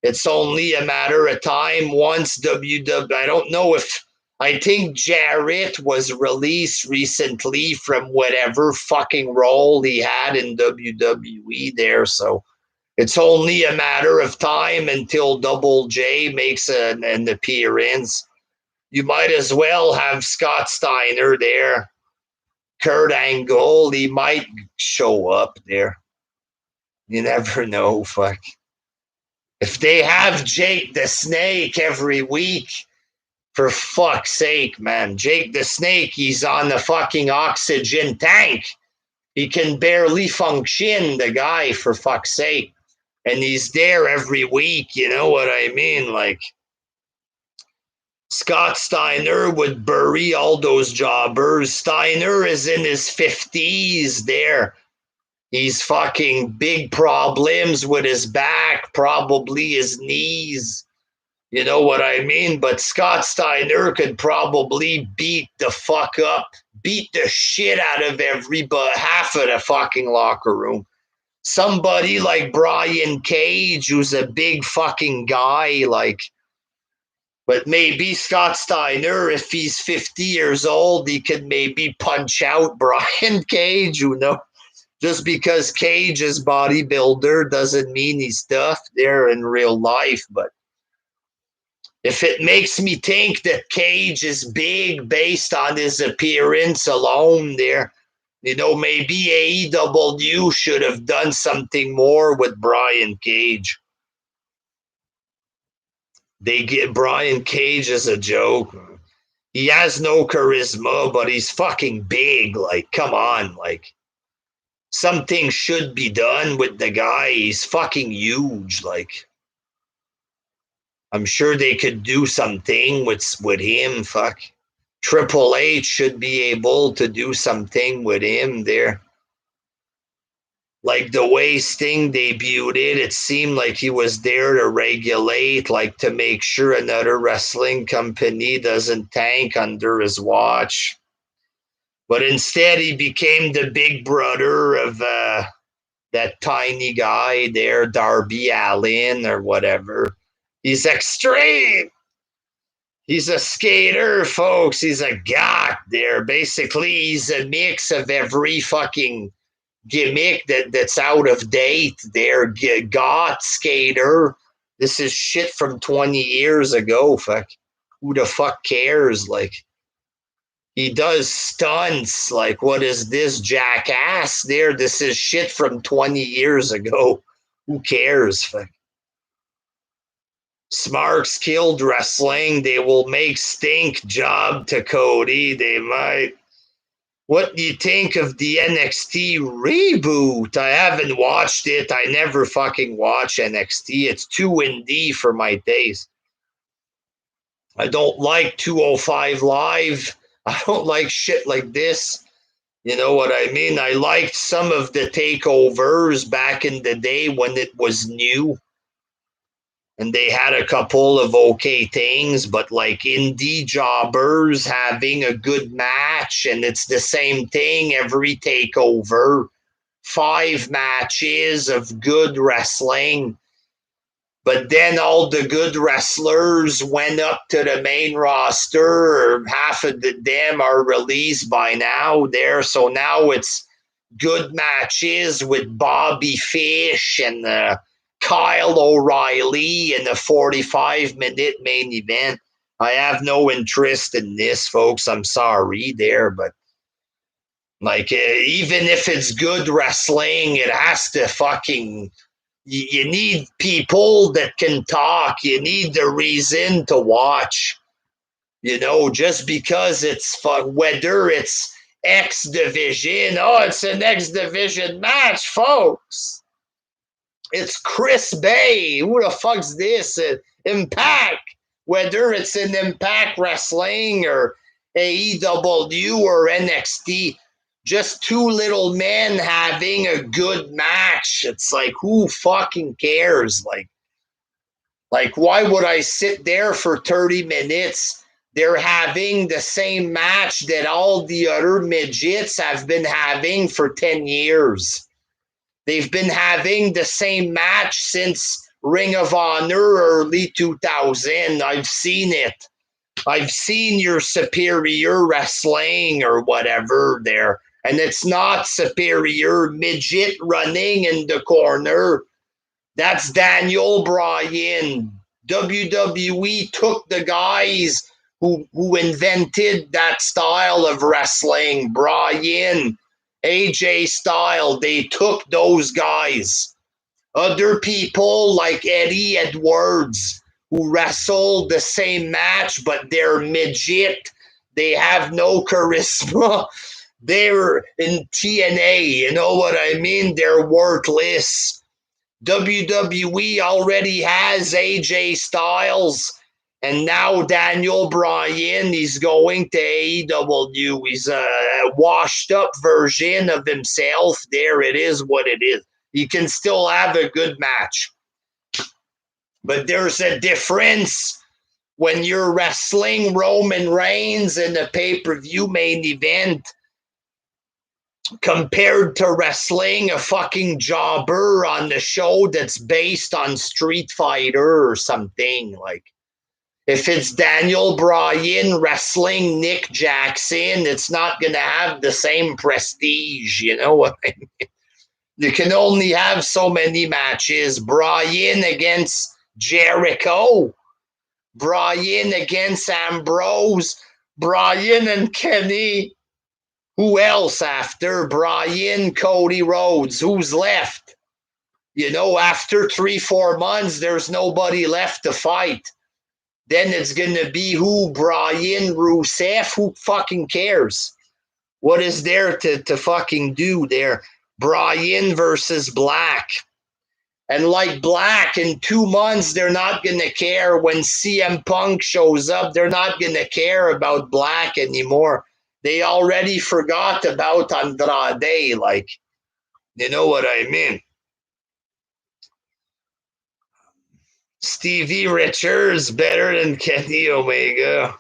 It's only a matter of time once WW. I think Jarrett was released recently from whatever fucking role he had in WWE there. So it's only a matter of time until Double J makes an appearance. You might as well have Scott Steiner there. Kurt Angle, he might show up there. You never know, fuck. If they have Jake the Snake every week, for fuck's sake, man. Jake the Snake, he's on the fucking oxygen tank. He can barely function, the guy, for fuck's sake. And he's there every week, you know what I mean? Like, Scott Steiner would bury all those jobbers. Steiner is in his 50s there. He's fucking big problems with his back, probably his knees. You know what I mean? But Scott Steiner could probably beat the shit out of half of the fucking locker room. Somebody like Brian Cage, who's a big fucking guy, like, but maybe Scott Steiner, if he's 50 years old, he could maybe punch out Brian Cage, you know? Just because Cage is bodybuilder doesn't mean he's tough there in real life. But if it makes me think that Cage is big based on his appearance alone there, you know, maybe AEW should have done something more with Brian Cage. They get Brian Cage as a joke. He has no charisma, but he's fucking big. Like, come on, like, something should be done with the guy. He's fucking huge. Like, I'm sure they could do something with him. Fuck. Triple H should be able to do something with him there. Like the way Sting debuted it seemed like he was there to regulate, like to make sure another wrestling company doesn't tank under his watch. But instead, he became the big brother of that tiny guy there, Darby Allin or whatever. He's extreme. He's a skater, folks. He's a goth there. Basically, he's a mix of every fucking gimmick that's out of date there. Goth, skater. This is shit from 20 years ago. Fuck. Who the fuck cares? Like, he does stunts. Like, what is this, jackass there? This is shit from 20 years ago. Who cares? Fuck. Smarks killed wrestling. They will make stink job to Cody. They might. What do you think of the NXT reboot? I haven't watched it. I never fucking watch NXT. It's too indie for my taste. I don't like 205 Live. I don't like shit like this. You know what I mean? I liked some of the takeovers back in the day when it was new. And they had a couple of okay things, but like indie jobbers having a good match, and it's the same thing every takeover. 5 matches of good wrestling. But then all the good wrestlers went up to the main roster, or half of them are released by now there. So now it's good matches with Bobby Fish and Kyle O'Reilly in a 45-minute main event. I have no interest in this, folks. I'm sorry there, but like, even if it's good wrestling, it has to fucking. You need people that can talk. You need the reason to watch. You know, just because it's whether it's X Division. Oh, it's an X Division match, folks. It's Chris Bay. Who the fuck's this? Impact. Whether it's in Impact Wrestling or AEW or NXT, just 2 little men having a good match. It's like, who fucking cares? Like, why would I sit there for 30 minutes? They're having the same match that all the other midgets have been having for 10 years. They've been having the same match since Ring of Honor early 2000. I've seen it. I've seen your superior wrestling or whatever there. And it's not superior midget running in the corner. That's Daniel Bryan. WWE took the guys who invented that style of wrestling. Bryan, AJ Styles, they took those guys. Other people like Eddie Edwards, who wrestled the same match, but they're midget. They have no charisma. They're in TNA, you know what I mean? They're worthless. WWE already has AJ Styles, and now Daniel Bryan, he's going to AEW. He's a washed up version of himself. There it is what it is. He can still have a good match. But there's a difference when you're wrestling Roman Reigns in a pay-per-view main event compared to wrestling a fucking jobber on the show that's based on Street Fighter or something. Like, if it's Daniel Bryan wrestling Nick Jackson, it's not going to have the same prestige, you know what I mean? You can only have so many matches. Bryan against Jericho, Bryan against Ambrose, Bryan and Kenny. Who else after Bryan, Cody Rhodes? Who's left? You know, after 3-4 months, there's nobody left to fight. Then it's going to be who? Bryan, Rusev? Who fucking cares? What is there to fucking do there? Bryan versus Black. And like Black, in 2 months, they're not going to care. When CM Punk shows up, they're not going to care about Black anymore. They already forgot about Andrade. Like, you know what I mean? Stevie Richards better than Kenny Omega.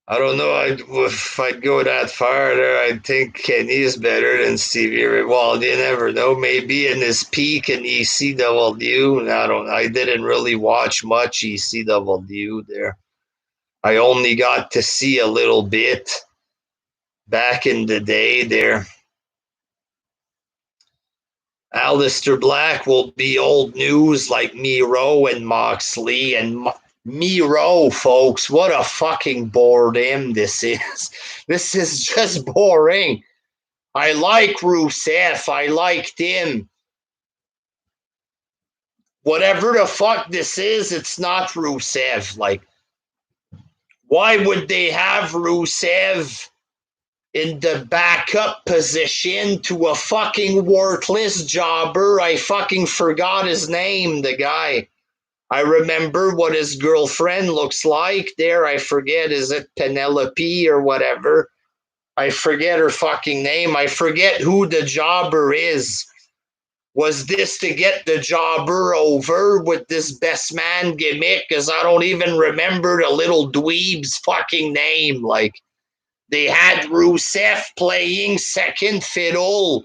I don't know if I'd go that far there. I think Kenny's better than Stevie. Well, you never know. Maybe in his peak in ECW. I didn't really watch much ECW there. I only got to see a little bit back in the day there. Aleister Black will be old news like Miro and Moxley. And Miro, folks, what a fucking boredom this is. This is just boring. I like Rusev. I liked him. Whatever the fuck this is, it's not Rusev. Like, why would they have Rusev in the backup position to a fucking worthless jobber? I fucking forgot his name, the guy. I remember what his girlfriend looks like there. I forget, is it Penelope or whatever? I forget her fucking name. I forget who the jobber is. Was this to get the jobber over with this best man gimmick? Because I don't even remember the little dweeb's fucking name. Like, they had Rusev playing second fiddle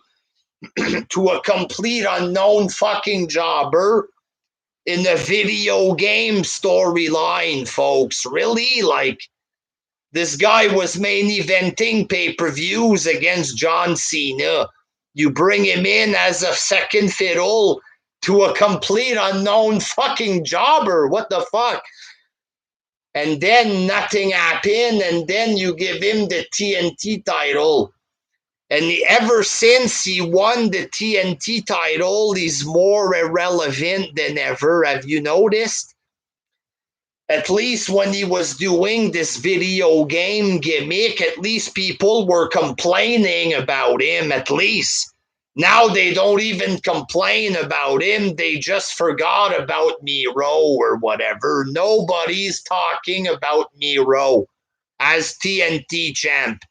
to a complete unknown fucking jobber in the video game storyline, folks. Really? Like, this guy was main eventing pay-per-views against John Cena. You bring him in as a second fiddle to a complete unknown fucking jobber. What the fuck? And then nothing happened, and then you give him the TNT title. And ever since he won the TNT title, he's more irrelevant than ever. Have you noticed? At least when he was doing this video game gimmick, at least people were complaining about him, at least. Now they don't even complain about him. They just forgot about Miro or whatever. Nobody's talking about Miro as TNT champ.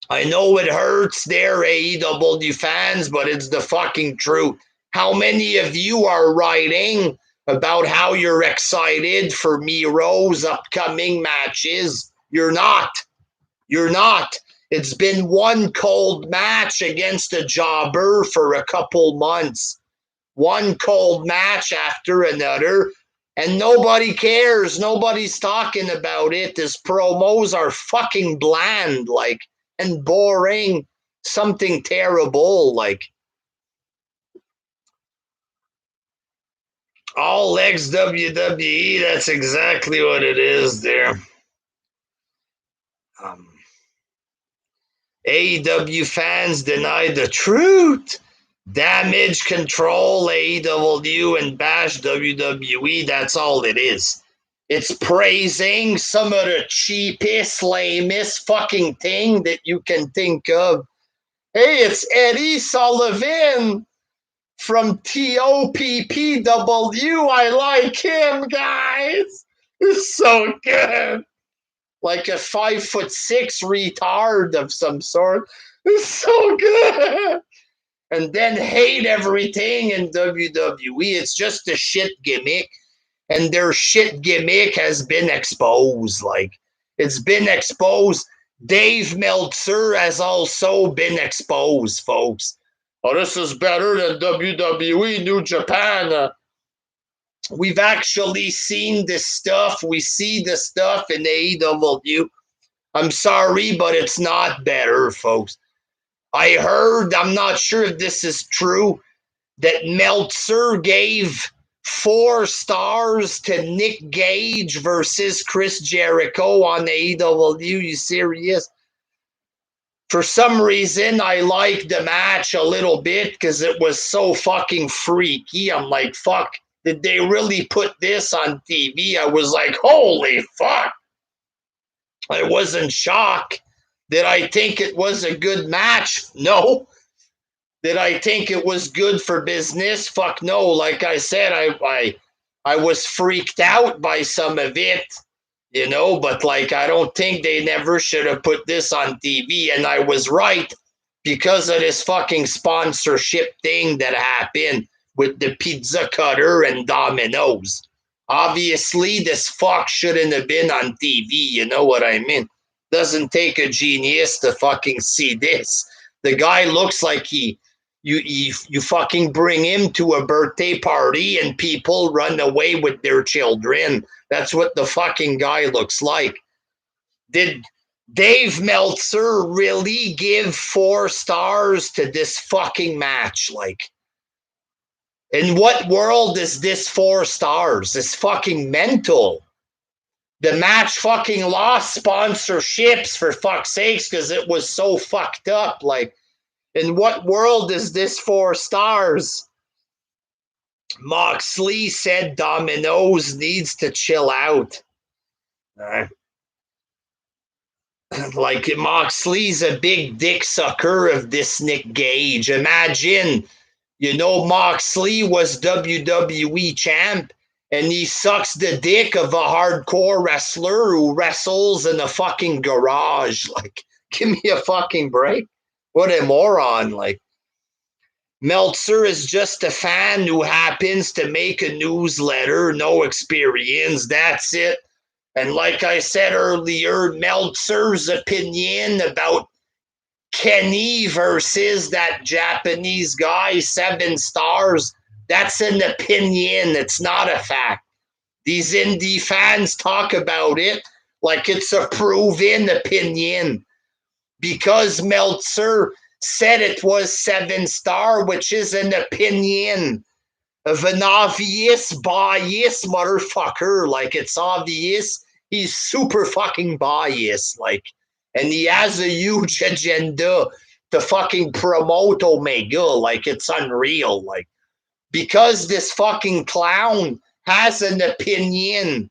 I know it hurts there, AEW fans, but it's the fucking truth. How many of you are writing about how you're excited for Miro's upcoming matches? You're not. You're not. It's been one cold match against a jobber for a couple months. One cold match after another, and nobody cares. Nobody's talking about it. His promos are fucking bland, like, and boring. Something terrible, like. All ex-WWE, that's exactly what it is there. AEW fans deny the truth. Damage control AEW and bash WWE, that's all it is. It's praising some of the cheapest, lamest fucking thing that you can think of. Hey, it's Eddie Sullivan from TOPPW. I like him, guys. It's so good. Like a 5'6" retard of some sort. It's so good. And then hate everything in WWE. It's just a shit gimmick. And their shit gimmick has been exposed. Like, it's been exposed. Dave Meltzer has also been exposed, folks. Oh, this is better than WWE New Japan. We've actually seen this stuff. We see the stuff in AEW. I'm sorry, but it's not better, folks. I heard, I'm not sure if this is true, that Meltzer gave 4 stars to Nick Gage versus Chris Jericho on AEW. You serious? For some reason, I liked the match a little bit because it was so fucking freaky. I'm like, fuck, did they really put this on TV? I was like, holy fuck. I wasn't shocked. Did I think it was a good match? No. Did I think it was good for business? Fuck no. Like I said, I was freaked out by some of it, but like I don't think they never should have put this on TV. And I was right because of this fucking sponsorship thing that happened with the pizza cutter and Domino's. Obviously, this fuck shouldn't have been on TV. You know what I mean? Doesn't take a genius to fucking see this. The guy looks like you fucking bring him to a birthday party and people run away with their children. That's what the fucking guy looks like. Did Dave Meltzer really give 4 stars to this fucking match? Like, in what world is this 4 stars? It's fucking mental. The match fucking lost sponsorships, for fuck's sakes, because it was so fucked up. Like, in what world is this 4 stars? Moxley said Domino's needs to chill out. Like, Moxley's a big dick sucker of this Nick Gage. Imagine, Moxley was WWE champ and he sucks the dick of a hardcore wrestler who wrestles in a fucking garage. Like, give me a fucking break. What a moron. Like, Meltzer is just a fan who happens to make a newsletter, no experience. That's it. And like I said earlier, Meltzer's opinion about Kenny versus that Japanese guy, 7 stars, that's an opinion. It's not a fact. These indie fans talk about it like it's a proven opinion because Meltzer said it was 7-star, which is an opinion of an obvious bias motherfucker. Like, it's obvious he's super fucking biased. Like, and he has a huge agenda to fucking promote Omega. Like, it's unreal. Like, because this fucking clown has an opinion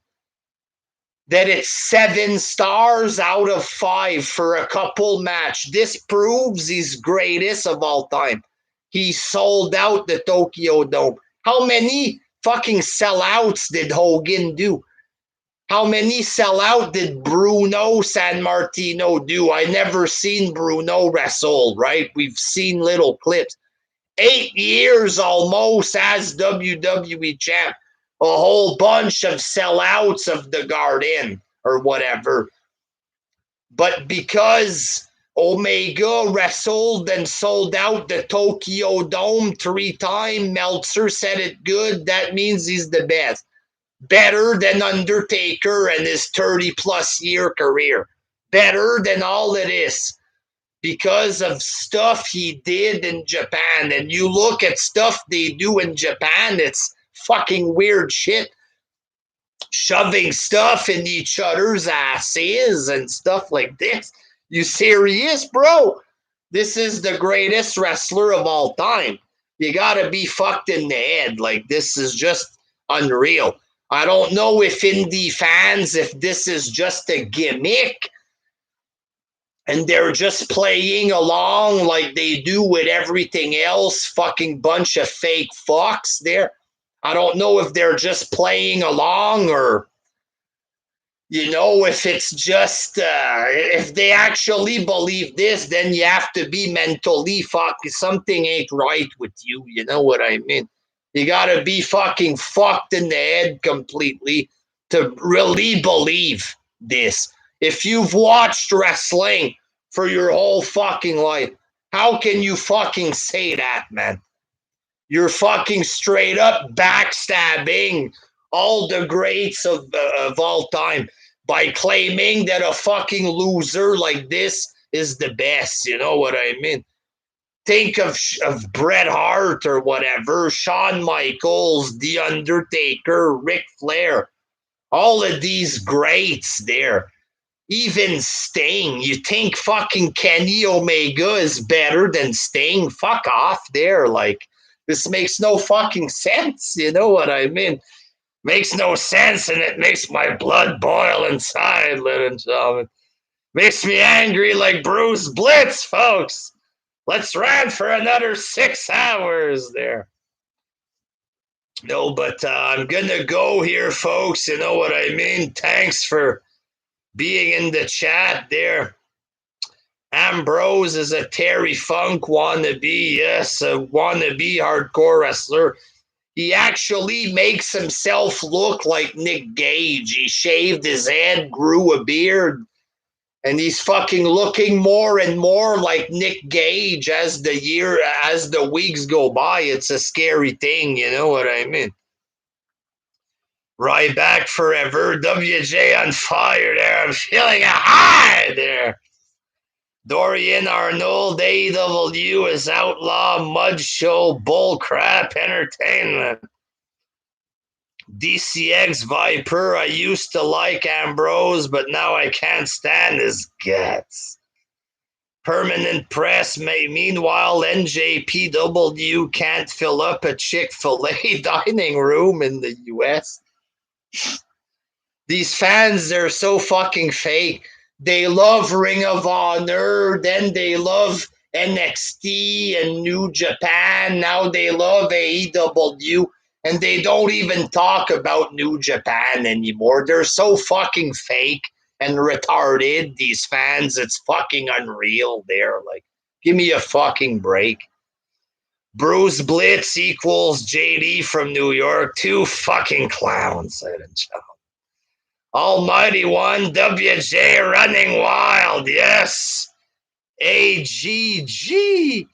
that it's 7 stars out of 5 for a couple match. This proves he's greatest of all time. He sold out the Tokyo Dome. How many fucking sellouts did Hogan do? How many sellout did Bruno Sammartino do? I never seen Bruno wrestle, right? We've seen little clips. 8 years almost as WWE champ. A whole bunch of sellouts of the Garden or whatever. But because Omega wrestled and sold out the Tokyo Dome 3 times, Meltzer said it good. That means he's the best. Better than Undertaker and his 30-plus year career. Better than all of this. Because of stuff he did in Japan. And you look at stuff they do in Japan, it's fucking weird shit. Shoving stuff in each other's asses and stuff like this. You serious, bro? This is the greatest wrestler of all time. You gotta be fucked in the head. Like, this is just unreal. I don't know if indie fans, if this is just a gimmick, and they're just playing along like they do with everything else. Fucking bunch of fake fucks there. I don't know if they're just playing along or, if it's just, if they actually believe this, then you have to be mentally fucked. Something ain't right with you. You know what I mean? You gotta be fucking fucked in the head completely to really believe this. If you've watched wrestling for your whole fucking life, how can you fucking say that, man? You're fucking straight up backstabbing all the greats of all time by claiming that a fucking loser like this is the best. You know what I mean? Think of Bret Hart or whatever, Shawn Michaels, The Undertaker, Ric Flair, all of these greats there. Even Sting. You think fucking Kenny Omega is better than Sting? Fuck off there. Like, this makes no fucking sense. You know what I mean? Makes no sense, and it makes my blood boil inside, ladies and gentlemen. Makes me angry like Bruce Blitz, folks. Let's rant for another 6 hours there. No, but I'm going to go here, folks. You know what I mean? Thanks for being in the chat there. Ambrose is a Terry Funk wannabe. Yes, a wannabe hardcore wrestler. He actually makes himself look like Nick Gage. He shaved his head, grew a beard, and he's fucking looking more and more like Nick Gage as the weeks go by. It's a scary thing, you know what I mean? Right back forever. WJ on fire there. I'm feeling a high there. Dorian Arnold, AEW is outlaw, mud show, bullcrap entertainment. DCX Viper, I used to like Ambrose, but now I can't stand his guts. Permanent Press, meanwhile, NJPW can't fill up a Chick-fil-A dining room in the US. These fans, they're so fucking fake. They love Ring of Honor, then they love NXT and New Japan, now they love AEW, and they don't even talk about New Japan anymore. They're so fucking fake and retarded, these fans. It's fucking unreal. They're like, give me a fucking break. Bruce Blitz equals JD from New York. Two fucking clowns, ladies and gentlemen. Almighty One, WJ running wild, yes. AGG.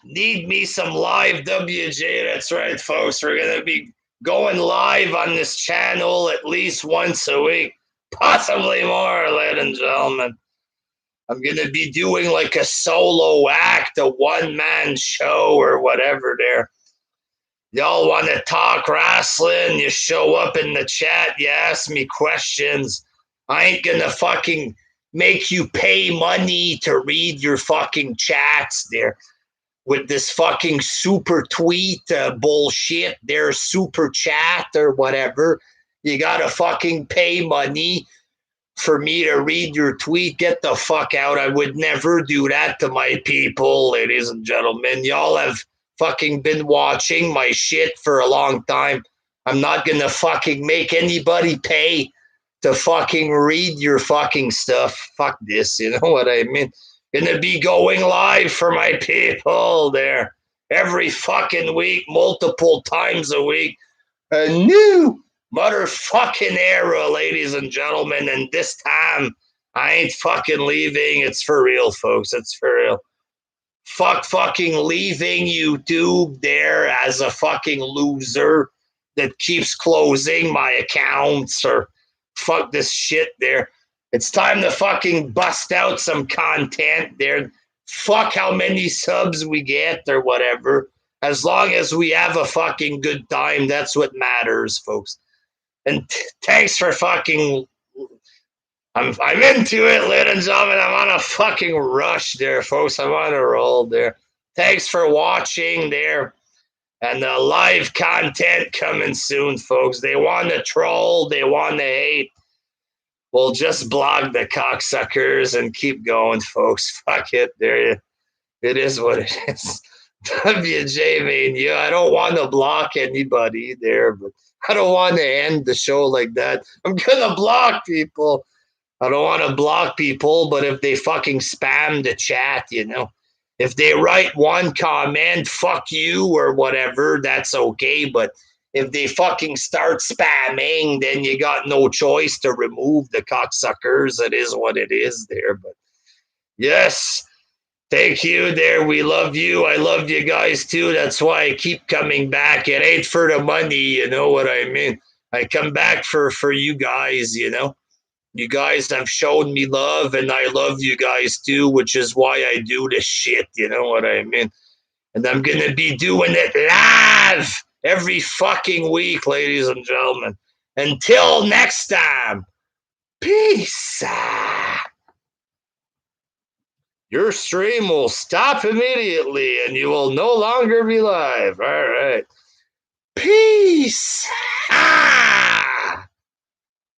Need me some live WJ. That's right, folks. We're going to be going live on this channel at least once a week, possibly more, ladies and gentlemen. I'm going to be doing like a solo act, a one-man show or whatever there. Y'all want to talk wrestling? You show up in the chat. You ask me questions. I ain't going to fucking make you pay money to read your fucking chats there with this fucking super tweet bullshit. Their super chat or whatever. You got to fucking pay money for me to read your tweet. Get the fuck out. I would never do that to my people, ladies and gentlemen. Y'all have fucking been watching my shit for a long time. I'm not gonna fucking make anybody pay to fucking read your fucking stuff. Fuck this, you know what I mean? Gonna be going live for my people there every fucking week, multiple times a week. A new motherfucking era, ladies and gentlemen, and this time I ain't fucking leaving. It's for real, folks. It's for real. Fuck fucking leaving YouTube there as a fucking loser that keeps closing my accounts, or fuck this shit there. It's time to fucking bust out some content there. Fuck how many subs we get or whatever. As long as we have a fucking good time, that's what matters, folks. And thanks for fucking... I'm into it, ladies and gentlemen. I'm on a fucking rush there, folks. I'm on a roll there. Thanks for watching there. And the live content coming soon, folks. They want to troll. They want to hate. Well, just block the cocksuckers and keep going, folks. Fuck it. There, it is what it is. WJ, man, yeah, I don't want to block anybody there, but I don't want to end the show like that. I'm gonna block people. I don't want to block people, but if they fucking spam the chat, if they write one comment, fuck you or whatever, that's okay. But if they fucking start spamming, then you got no choice to remove the cocksuckers. It is what it is there. But yes, thank you there. We love you. I love you guys too. That's why I keep coming back. It ain't for the money, you know what I mean? I come back for you guys, You guys have shown me love, and I love you guys too, which is why I do this shit. You know what I mean? And I'm going to be doing it live every fucking week, ladies and gentlemen. Until next time, peace. Your stream will stop immediately, and you will no longer be live. All right. Peace.